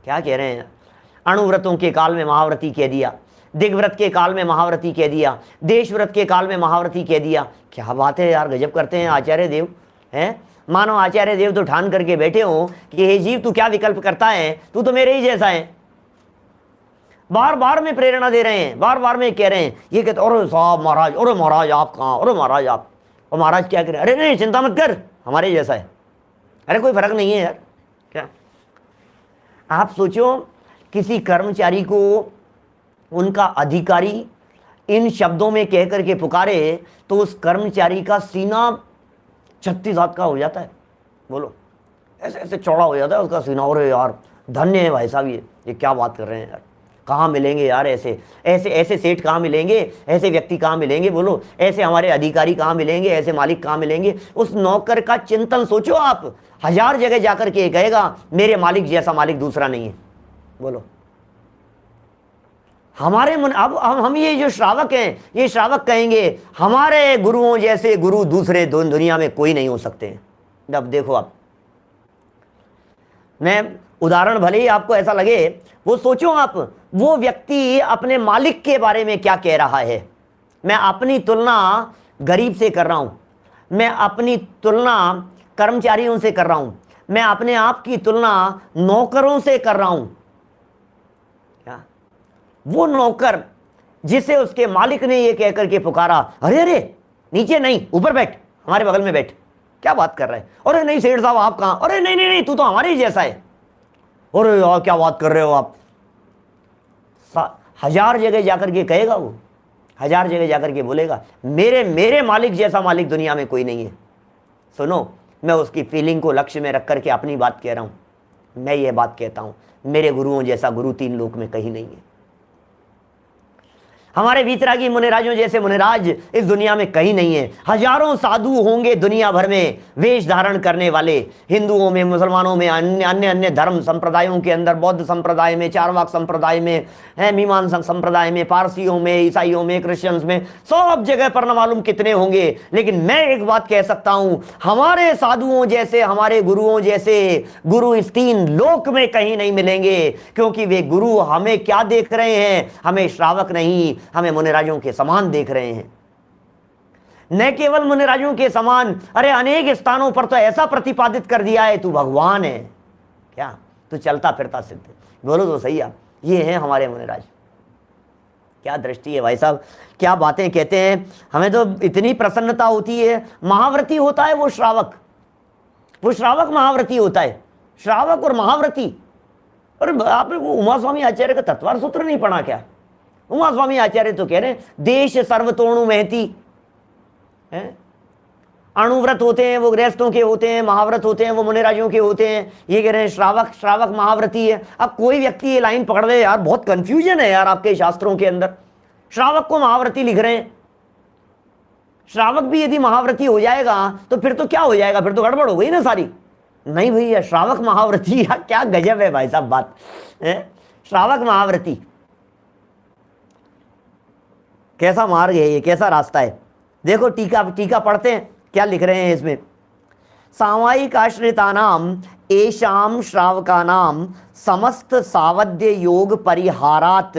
A: क्या कह रहे हैं? अणुव्रतों के काल में महाव्रती कह दिया, दिग्व्रत के काल में महाव्रती कह दिया, देशव्रत के काल में महाव्रती कह दिया। क्या बात है यार, गजब करते हैं आचार्य देव हैं। मानो आचार्य देव तो ठान करके बैठे हो कि हे जीव तू क्या विकल्प करता है, तू तो मेरे ही जैसा है। बार बार में प्रेरणा दे रहे हैं, बार बार में कह रहे हैं। ये कहते अरे साहब महाराज, अरे महाराज आप कहाँ, अरे महाराज आप, और महाराज क्या करें? अरे नहीं चिंता मत कर, हमारे जैसा है। अरे कोई फर्क नहीं है यार। क्या आप सोचो, किसी कर्मचारी को उनका अधिकारी इन शब्दों में कह करके पुकारे तो उस कर्मचारी का सीना 36 हाथ का हो जाता है। बोलो, ऐसे ऐसे चौड़ा हो जाता है उसका सीना। और यार धन्य है भाई साहब, ये क्या बात कर रहे हैं यार। कहाँ मिलेंगे यार ऐसे ऐसे ऐसे सेठ, कहाँ मिलेंगे ऐसे व्यक्ति, कहाँ मिलेंगे? बोलो, ऐसे हमारे अधिकारी कहाँ मिलेंगे, ऐसे मालिक कहाँ मिलेंगे? उस नौकर का चिंतन सोचो आप, 1000 जगह जाकर के कहेगा मेरे मालिक जैसा मालिक दूसरा नहीं है। बोलो, हमारे मन, अब हम ये जो श्रावक हैं, ये श्रावक कहेंगे हमारे गुरुओं जैसे गुरु दूसरे दुनिया में कोई नहीं हो सकते हैं। अब देखो आप, मैं उदाहरण भले ही आपको ऐसा लगे, वो सोचो आप, वो व्यक्ति अपने मालिक के बारे में क्या कह रहा है। मैं अपनी तुलना गरीब से कर रहा हूं, मैं अपनी तुलना कर्मचारियों से कर रहा हूं, मैं अपने आप की तुलना नौकरों से कर रहा हूं। क्या वो नौकर जिसे उसके मालिक ने ये कह करके पुकारा, अरे अरे नीचे नहीं ऊपर बैठ, हमारे बगल में बैठ, क्या बात कर रहे हैं? अरे नहीं सेठ साहब आप कहां? अरे नहीं नहीं नहीं तू तो हमारे ही जैसा है। अरे यार क्या बात कर रहे हो आप? 1000 जगह जाकर के कहेगा, वो 1000 जगह जाकर के बोलेगा मेरे मेरे मालिक जैसा मालिक दुनिया में कोई नहीं है। सुनो, मैं उसकी फीलिंग को लक्ष्य में रख करके अपनी बात कह रहा हूं। मैं ये बात कहता हूं, मेरे गुरुओं जैसा गुरु 3 लोक में कहीं नहीं है। हमारे वीतरागी मुनिराजों जैसे मुनिराज इस दुनिया में कहीं नहीं है। हजारों साधु होंगे दुनिया भर में वेश धारण करने वाले, हिंदुओं में, मुसलमानों में, अन्य अन्य धर्म संप्रदायों के अंदर, बौद्ध संप्रदाय में, चारवाक संप्रदाय में, मीमांसक संप्रदाय में, पारसियों में, ईसाइयों में, क्रिश्चियंस में, सब जगह पर न मालूम कितने होंगे। लेकिन मैं एक बात कह सकता हूं, हमारे साधुओं जैसे, हमारे गुरुओं जैसे गुरु इस 3 लोक में कहीं नहीं मिलेंगे। क्योंकि वे गुरु हमें क्या देख रहे हैं? हमें श्रावक नहीं, हमें मुनिराजों के समान देख रहे हैं। न केवल मुनिराजों के समान, अरे अनेक स्थानों पर तो ऐसा प्रतिपादित कर दिया है तू भगवान है क्या, तू चलता फिरता सिद्ध। बोलो तो सही आप, ये हैं हमारे मुनिराज। क्या दृष्टि है भाई साहब, क्या बातें कहते हैं। हमें तो इतनी प्रसन्नता होती है। महाव्रती होता है वो श्रावक, वो श्रावक महाव्रती होता है। श्रावक और महाव्रती, और आपने वो उमा स्वामी आचार्य का तत्वार सूत्र नहीं पढ़ा क्या? उमा स्वामी आचार्य तो कह रहे हैं देश सर्वतोणु महती है। अणुव्रत होते हैं वो गृहस्थों के होते हैं, महाव्रत होते हैं वो मुनिराजों के होते हैं। ये कह रहे हैं श्रावक, श्रावक महाव्रती है। अब कोई व्यक्ति ये लाइन पकड़ ले, यार बहुत कंफ्यूजन है यार आपके शास्त्रों के अंदर। श्रावक को महाव्रती लिख रहे हैं, श्रावक भी यदि महाव्रती हो जाएगा तो फिर तो क्या हो जाएगा, फिर तो गड़बड़ हो गई ना सारी। नहीं भैया, श्रावक महाव्रती, यार क्या गजब है भाई साहब बात है। श्रावक महाव्रती, कैसा मार्ग है ये, कैसा रास्ता है। देखो टीका पढ़ते हैं, क्या लिख रहे हैं इसमें। सामायिक आश्रितानाम एशाम श्रावकानाम समस्त सावध्य योग परिहारात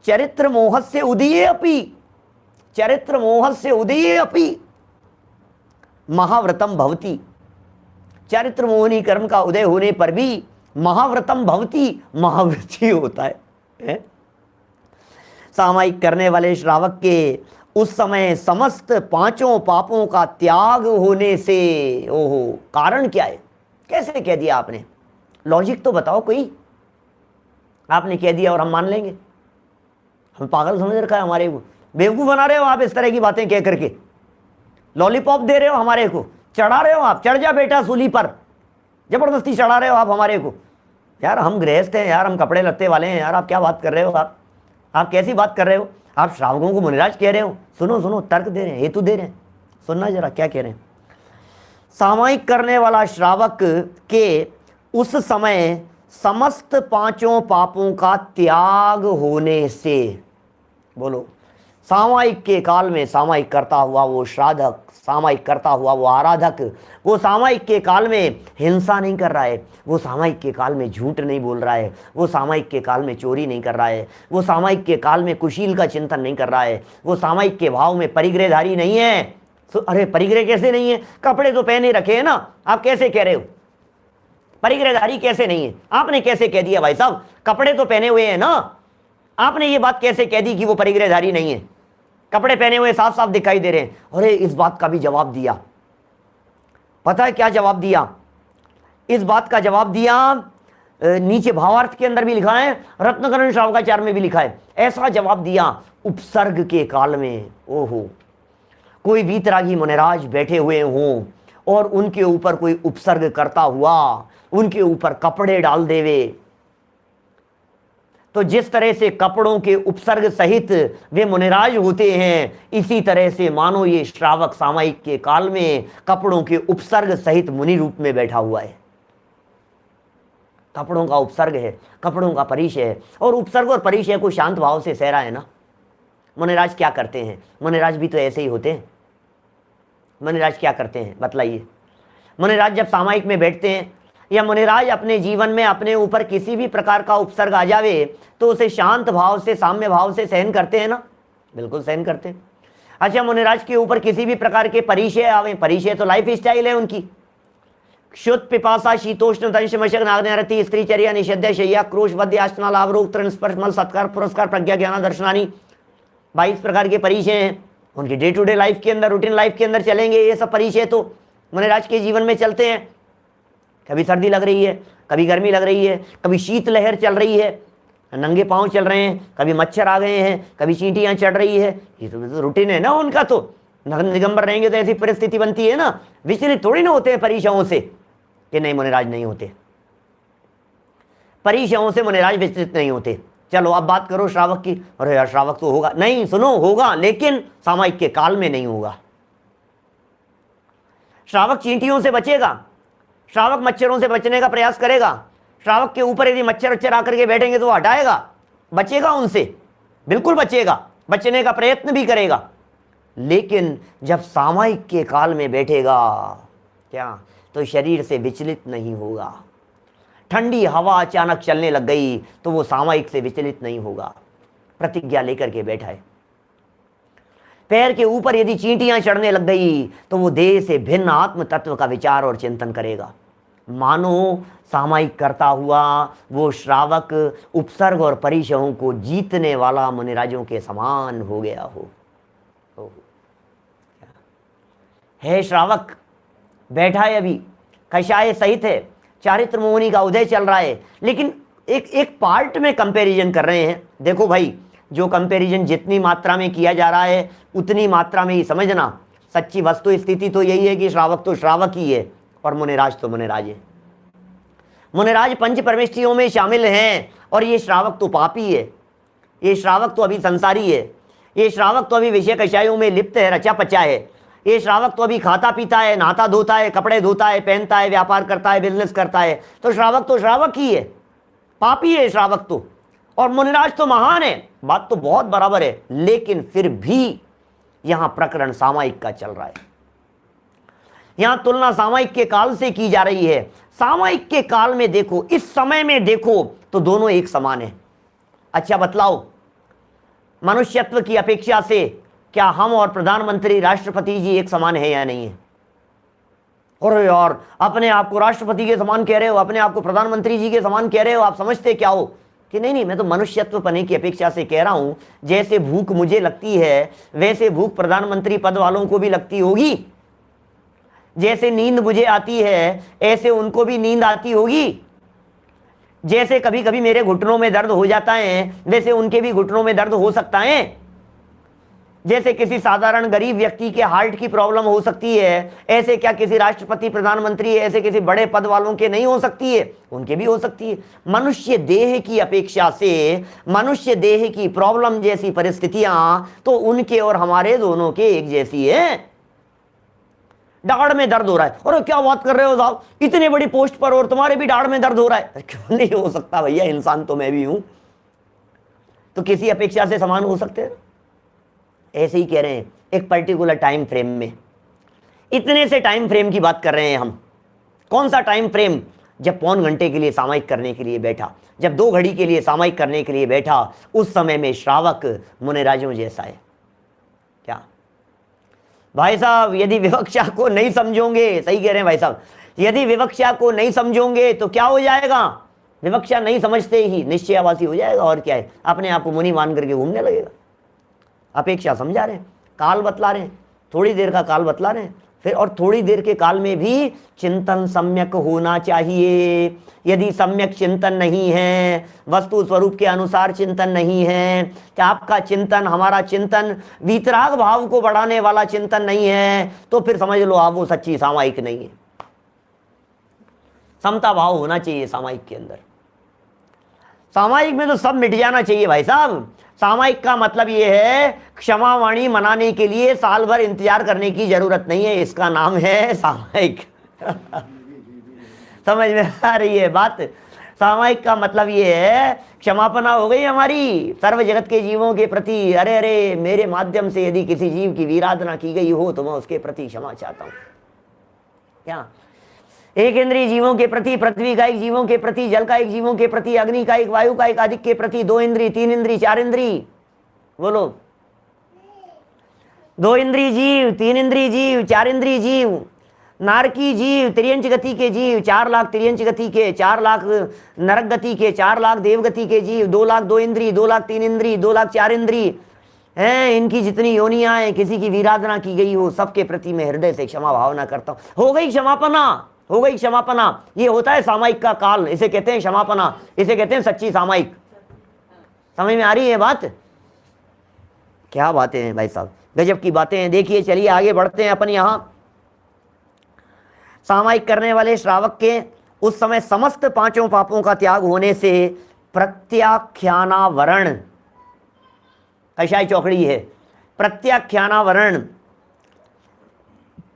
A: चरित्र मोहस्य उदये अपि, चरित्र मोहस्य उदये अपि महाव्रतम भवति। चरित्र मोहनी कर्म का उदय होने पर भी महाव्रतम भवति, महाव्रती होता है। सामायिक करने वाले श्रावक के उस समय समस्त 5 पापों का त्याग होने से, ओहो, कारण क्या है? कैसे कह दिया आपने? लॉजिक तो बताओ कोई। आपने कह दिया और हम मान लेंगे? हम पागल समझ रखा है हमारे को, बेवकूफ बना रहे हो आप इस तरह की बातें कह करके। लॉलीपॉप दे रहे हो हमारे को, चढ़ा रहे हो आप, चढ़ जा बेटा सूली पर, जबरदस्ती चढ़ा रहे हो आप हमारे को। यार हम गृहस्थ हैं यार, हम कपड़े लत्ते वाले हैं यार, आप क्या बात कर रहे हो? आप कैसी बात कर रहे हो? आप श्रावकों को मुनिराज कह रहे हो? सुनो सुनो, तर्क दे रहे हैं, हेतु दे रहे हैं, सुनना जरा क्या कह रहे हैं। सामायिक करने वाला श्रावक के उस समय समस्त 5 पापों का त्याग होने से, बोलो, सामायिक के काल में सामायिक करता हुआ वो श्राधक, सामायिक करता हुआ वो आराधक, वो सामायिक के काल में हिंसा नहीं कर रहा है, वो सामायिक के काल में झूठ नहीं बोल रहा है, वो सामायिक के काल में चोरी नहीं कर रहा है, वो सामायिक के काल में कुशील का चिंतन नहीं कर रहा है, वो सामायिक के भाव में परिग्रहधारी नहीं है। अरे परिग्रह कैसे नहीं है? कपड़े तो पहने रखे हैं ना, आप कैसे कह रहे हो परिग्रहधारी कैसे नहीं है? आपने कैसे कह दिया भाई साहब, कपड़े तो पहने हुए हैं ना, आपने ये बात कैसे कह दी कि वो परिग्रहधारी नहीं है? कपड़े पहने हुए साफ साफ दिखाई दे रहे हैं। अरे इस बात का भी जवाब दिया, पता है क्या जवाब दिया? इस बात का जवाब दिया, नीचे भावार्थ के अंदर भी लिखा है, रत्नकरण श्रावकाचार्य में भी लिखा है। ऐसा जवाब दिया उपसर्ग के काल में। ओहो, कोई वीतरागी मुनिराज बैठे हुए हों और उनके ऊपर कोई उपसर्ग करता हुआ उनके ऊपर कपड़े डाल देवे, तो जिस तरह से कपड़ों के उपसर्ग सहित वे मुनिराज होते हैं, इसी तरह से मानो ये श्रावक सामायिक के काल में कपड़ों के उपसर्ग सहित मुनि रूप में बैठा हुआ है। कपड़ों का उपसर्ग है, कपड़ों का परिचय है, और उपसर्ग और परिचय को शांत भाव से सहरा है ना। मुनिराज क्या करते हैं? मुनिराज भी तो ऐसे ही होते हैं। मुनिराज क्या करते हैं बतलाइए? मुनिराज जब सामायिक में बैठते हैं, या मुनिराज अपने जीवन में अपने ऊपर किसी भी प्रकार का उपसर्ग आ जावे तो उसे शांत भाव से, साम्य भाव से सहन करते हैं ना? बिल्कुल सहन करते हैं। अच्छा, मुनिराज के ऊपर किसी भी प्रकार के परिचय आवे, परिचय तो लाइफ स्टाइल है उनकी, शुद्ध पिपासा शीतोष्ण दंश मशक नाग्नरति स्त्रीचर्या निषेध्य शय्या क्रोश वध्य आश्ना लाभ रोग तृण स्पर्श मल सत्कार पुरस्कार प्रज्ञा ज्ञान दर्शनानी, 22 प्रकार के परिचय हैं उनकी। डे टू डे लाइफ के अंदर, रूटीन लाइफ के अंदर चलेंगे ये सब परिचय तो मुनिराज के जीवन में चलते हैं। कभी सर्दी लग रही है, कभी गर्मी लग रही है, कभी शीत लहर चल रही है, नंगे पांव चल रहे हैं, कभी मच्छर आ गए हैं, कभी चींटियां चढ़ रही है, ये तो रूटीन है ना उनका। तो दिगंबर रहेंगे तो ऐसी परिस्थिति बनती है ना। विचलित थोड़ी ना होते हैं परीक्षाओं से कि नहीं मुनिराज नहीं होते, परीक्षाओं से मुनिराज विचलित नहीं होते। चलो अब बात करो श्रावक की। अरे यार श्रावक तो होगा, नहीं सुनो, होगा लेकिन सामयिक के काल में नहीं होगा। श्रावक चींटियों से बचेगा, श्रावक मच्छरों से बचने का प्रयास करेगा। श्रावक के ऊपर यदि मच्छर वच्छर आकर के बैठेंगे तो हटाएगा, बचेगा उनसे, बिल्कुल बचेगा, बचने का प्रयत्न भी करेगा। लेकिन जब सामयिक के काल में बैठेगा क्या, तो शरीर से विचलित नहीं होगा। ठंडी हवा अचानक चलने लग गई तो वो सामयिक से विचलित नहीं होगा, प्रतिज्ञा लेकर के बैठा है। पैर के ऊपर यदि चींटियां चढ़ने लग गई तो वो देह से भिन्न आत्म तत्व का विचार और चिंतन करेगा। मानो सामयिक करता हुआ वो श्रावक उपसर्ग और परिचयों को जीतने वाला मुनिराजों के समान हो गया हो। है श्रावक बैठा है, अभी कषाय सहित है, चारित्र मोहिनी का उदय चल रहा है, लेकिन एक पार्ट में कंपैरिजन कर रहे हैं। देखो भाई, जो कंपैरिजन जितनी मात्रा में किया जा रहा है उतनी मात्रा में ही समझना। सच्ची वस्तु स्थिति तो यही है कि श्रावक तो श्रावक ही है और मुनिराज तो मुनिराज है। मुनिराज पंच परमेष्ठियों में शामिल हैं और ये श्रावक तो पापी है, ये श्रावक तो अभी संसारी है, ये श्रावक तो अभी विषय कषायों में लिप्त है, रचा पचा है। ये श्रावक तो अभी खाता पीता है, नहाता धोता है, कपड़े धोता है, पहनता है, व्यापार करता है, बिजनेस करता है। तो श्रावक ही है, पापी है श्रावक तो। और मुनिराज तो महान है, बात तो बहुत बराबर है, लेकिन फिर भी यहां प्रकरण सामयिक का चल रहा है। यहां तुलना सामयिक के काल से की जा रही है। सामयिक के काल में देखो, इस समय में देखो तो दोनों एक समान है। अच्छा बतलाओ, मनुष्यत्व की अपेक्षा से क्या हम और प्रधानमंत्री राष्ट्रपति जी एक समान है या नहीं है? अरे यार, अपने आप को राष्ट्रपति के समान कह रहे हो, अपने आप को प्रधानमंत्री जी के समान कह रहे हो, आप समझते क्या हो? कि नहीं, मैं तो मनुष्यत्व पने की अपेक्षा से कह रहा हूं। जैसे भूख मुझे लगती है वैसे भूख प्रधानमंत्री पद वालों को भी लगती होगी, जैसे नींद मुझे आती है ऐसे उनको भी नींद आती होगी, जैसे कभी कभी मेरे घुटनों में दर्द हो जाता है वैसे उनके भी घुटनों में दर्द हो सकता है, जैसे किसी साधारण गरीब व्यक्ति के हार्ट की प्रॉब्लम हो सकती है, ऐसे क्या किसी राष्ट्रपति प्रधानमंत्री ऐसे किसी बड़े पद वालों के नहीं हो सकती है? उनके भी हो सकती है। मनुष्य देह की अपेक्षा से, मनुष्य देह की प्रॉब्लम जैसी परिस्थितियां तो उनके और हमारे दोनों के एक जैसी है। दाढ़ में दर्द हो रहा है, और क्या बात कर रहे हो साहब, इतने बड़ी पोस्ट पर और तुम्हारे भी दाढ़ में दर्द हो रहा है? क्यों नहीं हो सकता भैया, इंसान तो मैं भी हूं, तो किसी अपेक्षा से समान हो सकते हैं। ऐसे ही कह रहे हैं, एक पर्टिकुलर टाइम फ्रेम में, इतने से टाइम फ्रेम की बात कर रहे हैं हम। कौन सा टाइम फ्रेम? जब पौन घंटे के लिए सामयिक करने के लिए बैठा, जब 2 घड़ी के लिए सामयिक करने के लिए बैठा, उस समय में श्रावक मुनिराजों जैसा है। क्या भाई साहब, यदि विवक्षा को नहीं समझोगे, सही कह रहे हैं भाई साहब, यदि विवक्षा को नहीं समझोगे तो क्या हो जाएगा? विवक्षा नहीं समझते ही निश्चयावासी हो जाएगा, और क्या है, अपने आप को मुनि मान करके घूमने लगेगा। अपेक्षा समझा रहे हैं, काल बतला रहे हैं, थोड़ी देर का काल बतला रहे हैं, फिर और थोड़ी देर के काल में भी चिंतन सम्यक होना चाहिए। यदि सम्यक चिंतन नहीं है, वस्तु स्वरूप के अनुसार चिंतन नहीं है, कि आपका चिंतन, हमारा चिंतन वीतराग भाव को बढ़ाने वाला चिंतन नहीं है, तो फिर समझ लो आप वो सच्ची सामयिक नहीं है। समता भाव होना चाहिए सामयिक के अंदर। सामयिक में तो सब मिट जाना चाहिए भाई साहब। सामयिक का मतलब यह है, क्षमा वाणी मनाने के लिए साल भर इंतजार करने की जरूरत नहीं है, इसका नाम है सामयिक। समझ में आ रही है बात? सामयिक का मतलब यह है, क्षमापना हो गई हमारी सर्व जगत के जीवों के प्रति। अरे अरे, मेरे माध्यम से यदि किसी जीव की वीराधना की गई हो तो मैं उसके प्रति क्षमा चाहता हूं। क्या? एक इंद्रिय जीवों के प्रति, पृथ्वी का एक जीवों के प्रति, जल का एक जीवों के प्रति, अग्नि का एक, वायु का एक, आदिक के प्रति, 2 इंद्रिय, 3 इंद्रिय, 4 इंद्रिय, बोलो, 2 इंद्रिय जीव, 3 इंद्रिय जीव, 4 इंद्रिय जीव, नारकी जीव, त्रियंच गति के जीव, 4 लाख त्रियंच गति के, 4 लाख नरक गति के, 4 लाख देव गति के जीव, 2 लाख 2 इंद्रिय, 2 लाख 3 इंद्रिय, 2 लाख 4 इंद्रिय हैं। इनकी जितनी योनियां हैं, किसी की वीराधना की गई हो, सबके प्रति मैं हृदय से क्षमा भावना करता हूं। हो गई क्षमापना, हो गई क्षमापना। ये होता है सामयिक का काल, इसे कहते हैं क्षमापना, इसे कहते हैं सच्ची सामयिक। समझ में आ रही है बात? क्या बातें हैं भाई साहब, गजब की बातें हैं। देखिए चलिए आगे बढ़ते हैं अपन। यहां सामायिक करने वाले श्रावक के उस समय समस्त पांचों पापों का त्याग होने से प्रत्याख्यानावरण, कषाय चौकड़ी है, प्रत्याख्यानावरण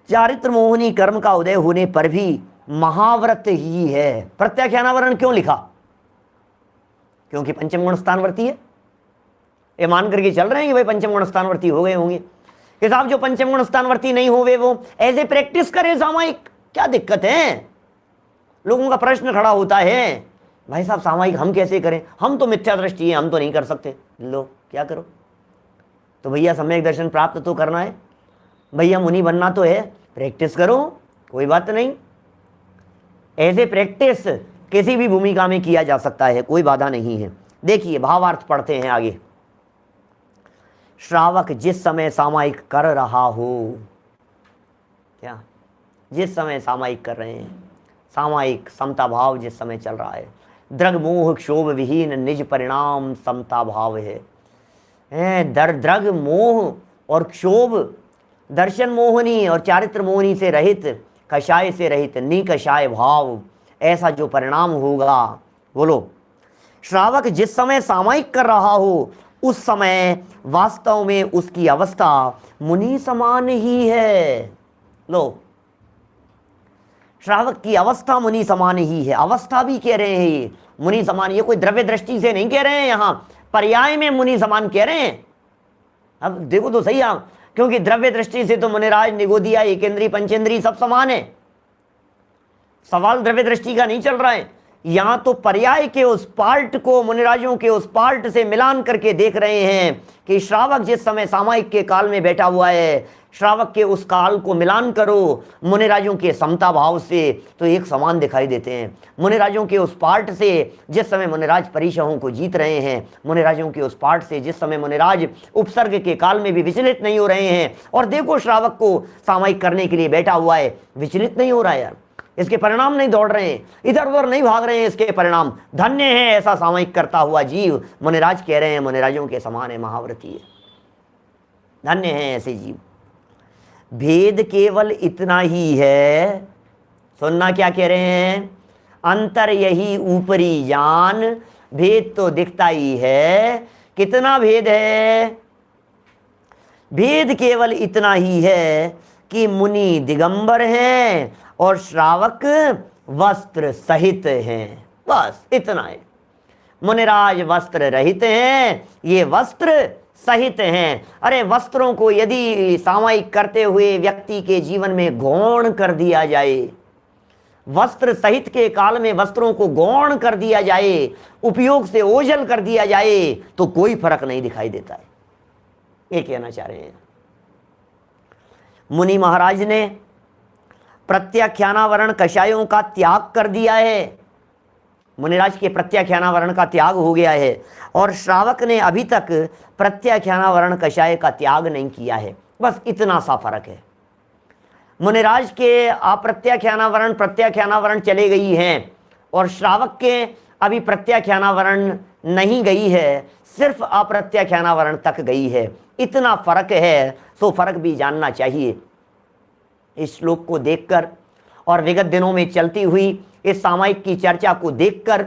A: चारित्र मोहनी कर्म का उदय होने पर भी महाव्रत ही है। प्रत्याख्यानावरण क्यों लिखा? क्योंकि पंचम गुण स्थानवर्ती है। ये मान करके चल रहे हैं कि भाई पंचम गुण स्थानवर्ती हो गए होंगे। कि साहब जो पंचम गुण स्थानवर्ती नहीं हुए वो ऐसे प्रैक्टिस करे सामायिक, क्या दिक्कत है? लोगों का प्रश्न खड़ा होता है, भाई साहब सामायिक हम कैसे करें, हम तो मिथ्या दृष्टि है, हम तो नहीं कर सकते। लो क्या करो? तो भैया सम्यक दर्शन प्राप्त तो करना है, भैया मुनि बनना तो है, प्रैक्टिस करो, कोई बात नहीं। ऐसे प्रैक्टिस किसी भी भूमिका में किया जा सकता है, कोई बाधा नहीं है। देखिए भावार्थ पढ़ते हैं आगे। श्रावक जिस समय सामायिक कर रहा हो, क्या जिस समय सामायिक कर रहे हैं, सामायिक समता भाव जिस समय चल रहा है, द्रग मोह क्षोभ विहीन निज परिणाम समता भाव है। द्रग मोह और क्षोभ, दर्शन मोहनी और चारित्र मोहनी से रहित, कषाय से रहित, निकषाय भाव, ऐसा जो परिणाम होगा। बोलो, श्रावक जिस समय सामायिक कर रहा हो उस समय वास्तव में उसकी अवस्था मुनि समान ही है। लो, श्रावक की अवस्था मुनि समान ही है। अवस्था भी कह रहे हैं ये मुनि समान, ये कोई द्रव्य दृष्टि से नहीं कह रहे हैं, यहां पर्याय में मुनि समान कह रहे हैं। अब देखो तो सही आप, क्योंकि द्रव्य दृष्टि से तो मुनिराज, निगोदिया, एकेंद्री, पंचेंद्री सब समान है। सवाल द्रव्य दृष्टि का नहीं चल रहा है, यहां तो पर्याय के उस पार्ट को, मुनिराजों के उस पार्ट से मिलान करके देख रहे हैं कि श्रावक जिस समय सामायिक के काल में बैठा हुआ है, श्रावक के उस काल को मिलान करो मुनिराजों के समता भाव से, तो एक समान दिखाई देते हैं। मुनिराजों के उस पार्ट से जिस समय मुनिराज परिशहों को जीत रहे हैं, मुनिराजों के उस पार्ट से जिस समय मुनिराज उपसर्ग के काल में भी विचलित नहीं हो रहे हैं, और देखो श्रावक को सामायिक करने के लिए बैठा हुआ है, विचलित नहीं हो रहा है यार, इसके परिणाम नहीं दौड़ रहे हैं, इधर उधर नहीं भाग रहे हैं, इसके परिणाम। धन्य है ऐसा सामायिक करता हुआ जीव, मुनिराज कह रहे हैं मुनिराजों के समान है, महाव्रती है, धन्य है ऐसे जीव। भेद केवल इतना ही है, सुनना क्या कह रहे हैं, अंतर यही ऊपरी जान, भेद तो दिखता ही है। कितना भेद है? भेद केवल इतना ही है कि मुनि दिगंबर हैं और श्रावक वस्त्र सहित हैं, बस इतना है। मुनिराज वस्त्र रहित हैं, ये वस्त्र सहित हैं। अरे वस्त्रों को यदि सामायिक करते हुए व्यक्ति के जीवन में गौण कर दिया जाए, वस्त्र सहित के काल में वस्त्रों को गौण कर दिया जाए, उपयोग से ओझल कर दिया जाए, तो कोई फर्क नहीं दिखाई देता है, ये कहना चाह रहे हैं। मुनि महाराज ने प्रत्याख्यानावरण कषायों का त्याग कर दिया है, मुनिराज के प्रत्याख्यानावरण का त्याग हो गया है, और श्रावक ने अभी तक प्रत्याख्यानावरण कषाय का त्याग नहीं किया है। बस इतना सा फर्क है। मुनिराज के अप्रत्याख्यानावरण प्रत्याख्यानावरण चले गई हैं, और श्रावक के अभी प्रत्याख्यानावरण नहीं गई है, सिर्फ अप्रत्याख्यानावरण तक गई है। इतना फर्क है, सो फर्क भी जानना चाहिए। इस श्लोक को देखकर और विगत दिनों में चलती हुई इस सामायिक की चर्चा को देखकर,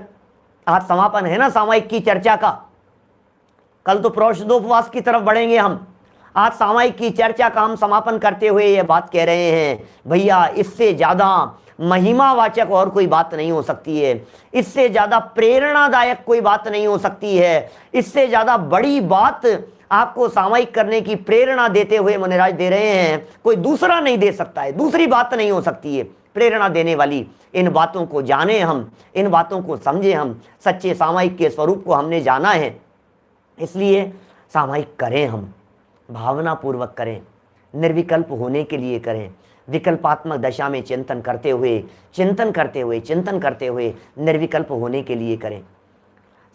A: आज समापन है ना सामायिक की चर्चा का, कल तो प्रोषदोपवास की तरफ बढ़ेंगे हम। आज सामायिक की चर्चा का हम समापन करते हुए ये बात कह रहे हैं, भैया इससे ज्यादा महिमावाचक और कोई बात नहीं हो सकती है, इससे ज्यादा प्रेरणादायक कोई बात नहीं हो सकती है, इससे ज्यादा बड़ी बात आपको सामायिक करने की प्रेरणा देते हुए मुनिराज दे रहे हैं, कोई दूसरा नहीं दे सकता है, दूसरी बात नहीं हो सकती है प्रेरणा देने वाली। इन बातों को जाने हम, इन बातों को समझे हम, सच्चे सामायिक के स्वरूप को हमने जाना है, इसलिए सामायिक करें, हम भावना पूर्वक करें, निर्विकल्प होने के लिए करें, विकल्पात्मक दशा में चिंतन करते हुए निर्विकल्प होने के लिए करें।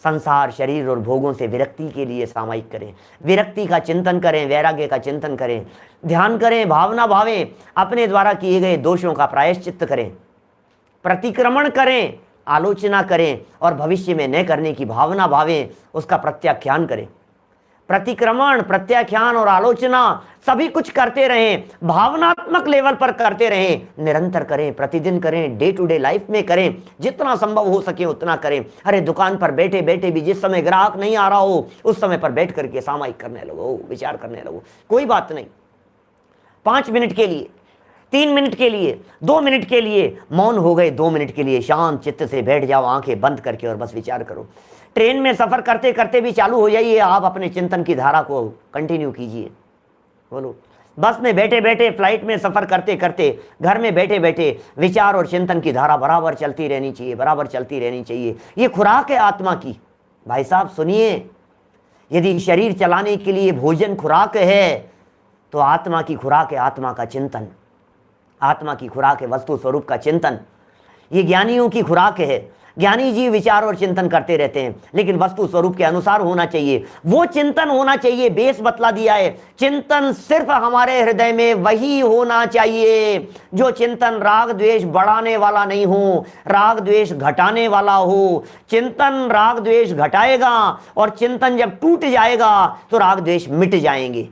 A: संसार, शरीर और भोगों से विरक्ति के लिए सामायिक करें, विरक्ति का चिंतन करें, वैराग्य का चिंतन करें, ध्यान करें, भावना भावें, अपने द्वारा किए गए दोषों का प्रायश्चित्त करें, प्रतिक्रमण करें, आलोचना करें और भविष्य में न करने की भावना भावें, उसका प्रत्याख्यान करें। प्रतिक्रमण, प्रत्याख्यान और आलोचना सभी कुछ करते रहें, भावनात्मक लेवल पर करते रहें, निरंतर करें, प्रतिदिन करें, डे टू डे लाइफ में करें, जितना संभव हो सके उतना करें। अरे दुकान पर बैठे बैठे भी जिस समय ग्राहक नहीं आ रहा हो उस समय पर बैठ करके सामायिक करने लगो, विचार करने लगो, कोई बात नहीं। 5 मिनट के लिए, 3 मिनट के लिए, 2 मिनट के लिए मौन हो गए, 2 मिनट के लिए शांत चित्त से बैठ जाओ आंखें बंद करके और बस विचार करो। ट्रेन में सफर करते करते भी चालू हो जाइए, आप अपने चिंतन की धारा को कंटिन्यू कीजिए। बोलो, बस में बैठे बैठे, फ्लाइट में सफर करते करते, घर में बैठे बैठे विचार और चिंतन की धारा बराबर चलती रहनी चाहिए, बराबर चलती रहनी चाहिए। ये खुराक है आत्मा की। भाई साहब सुनिए, यदि शरीर चलाने के लिए भोजन खुराक है तो आत्मा की खुराक है आत्मा का चिंतन, आत्मा की खुराक है वस्तु स्वरूप का चिंतन। ये ज्ञानियों की खुराक है। ज्ञानी जी विचार और चिंतन करते रहते हैं, लेकिन वस्तु स्वरूप के अनुसार होना चाहिए, वो चिंतन होना चाहिए। बेस बतला दिया है, चिंतन सिर्फ हमारे हृदय में वही होना चाहिए जो चिंतन राग द्वेष बढ़ाने वाला नहीं हो, राग द्वेष घटाने वाला हो। चिंतन राग द्वेष घटाएगा और चिंतन जब टूट जाएगा तो राग द्वेष मिट जाएंगे।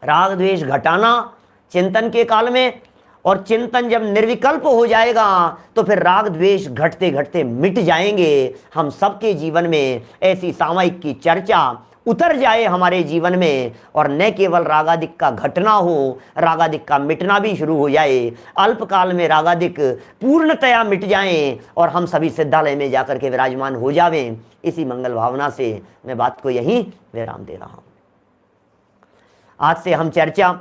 A: राग द्वेष घटाना चिंतन के काल में, और चिंतन जब निर्विकल्प हो जाएगा तो फिर राग द्वेष घटते घटते मिट जाएंगे। हम सबके जीवन में ऐसी सामायिक की चर्चा उतर जाए हमारे जीवन में, और न केवल रागादिक का घटना हो, रागादिक का मिटना भी शुरू हो जाए। अल्पकाल में रागादिक पूर्णतया मिट जाएं और हम सभी सिद्धालय में जाकर के विराजमान हो जावें। इसी मंगल भावना से मैं बात को यहीं विराम दे रहा हूं। आज से हम चर्चा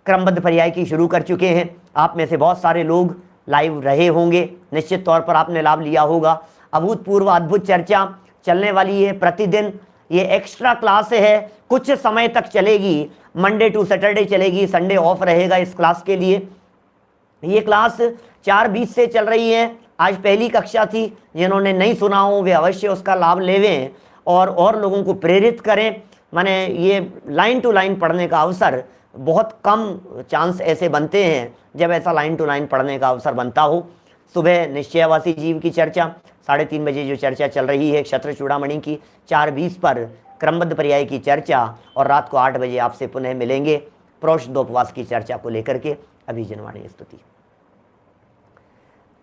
A: क्रमबद्ध पर्याय की शुरू कर चुके हैं। आप में से बहुत सारे लोग लाइव रहे होंगे, निश्चित तौर पर आपने लाभ लिया होगा। अभूतपूर्व अद्भुत चर्चा चलने वाली है प्रतिदिन। ये एक्स्ट्रा क्लास है, कुछ समय तक चलेगी, मंडे टू सैटरडे चलेगी, संडे ऑफ रहेगा इस क्लास के लिए। ये क्लास 4:20 से चल रही है। आज पहली कक्षा थी, जिन्होंने नहीं सुना हो वे अवश्य उसका लाभ लेवें और लोगों को प्रेरित करें। माने ये लाइन टू लाइन पढ़ने का अवसर बहुत कम चांस ऐसे बनते हैं जब ऐसा लाइन टू लाइन पढ़ने का अवसर बनता हो। सुबह निश्चयवासी जीव की चर्चा 3:30 बजे जो चर्चा चल रही है क्षत्र चूड़ामणि की, 4:20 पर क्रमबद्ध पर्याय की चर्चा, और रात को 8 बजे आपसे पुनः मिलेंगे प्रोषदोपवास की चर्चा को लेकर के। अभिजनवाणी स्तुति।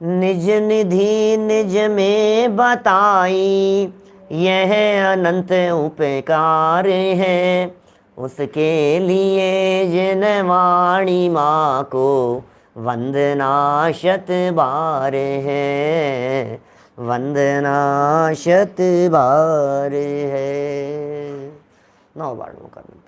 A: निज निधि निज में बताई, यह अनंत उपकार है, उसके लिए जिन वाणी माँ को वंदना शत बार है, वंदना शत बार है। 9 बार करना।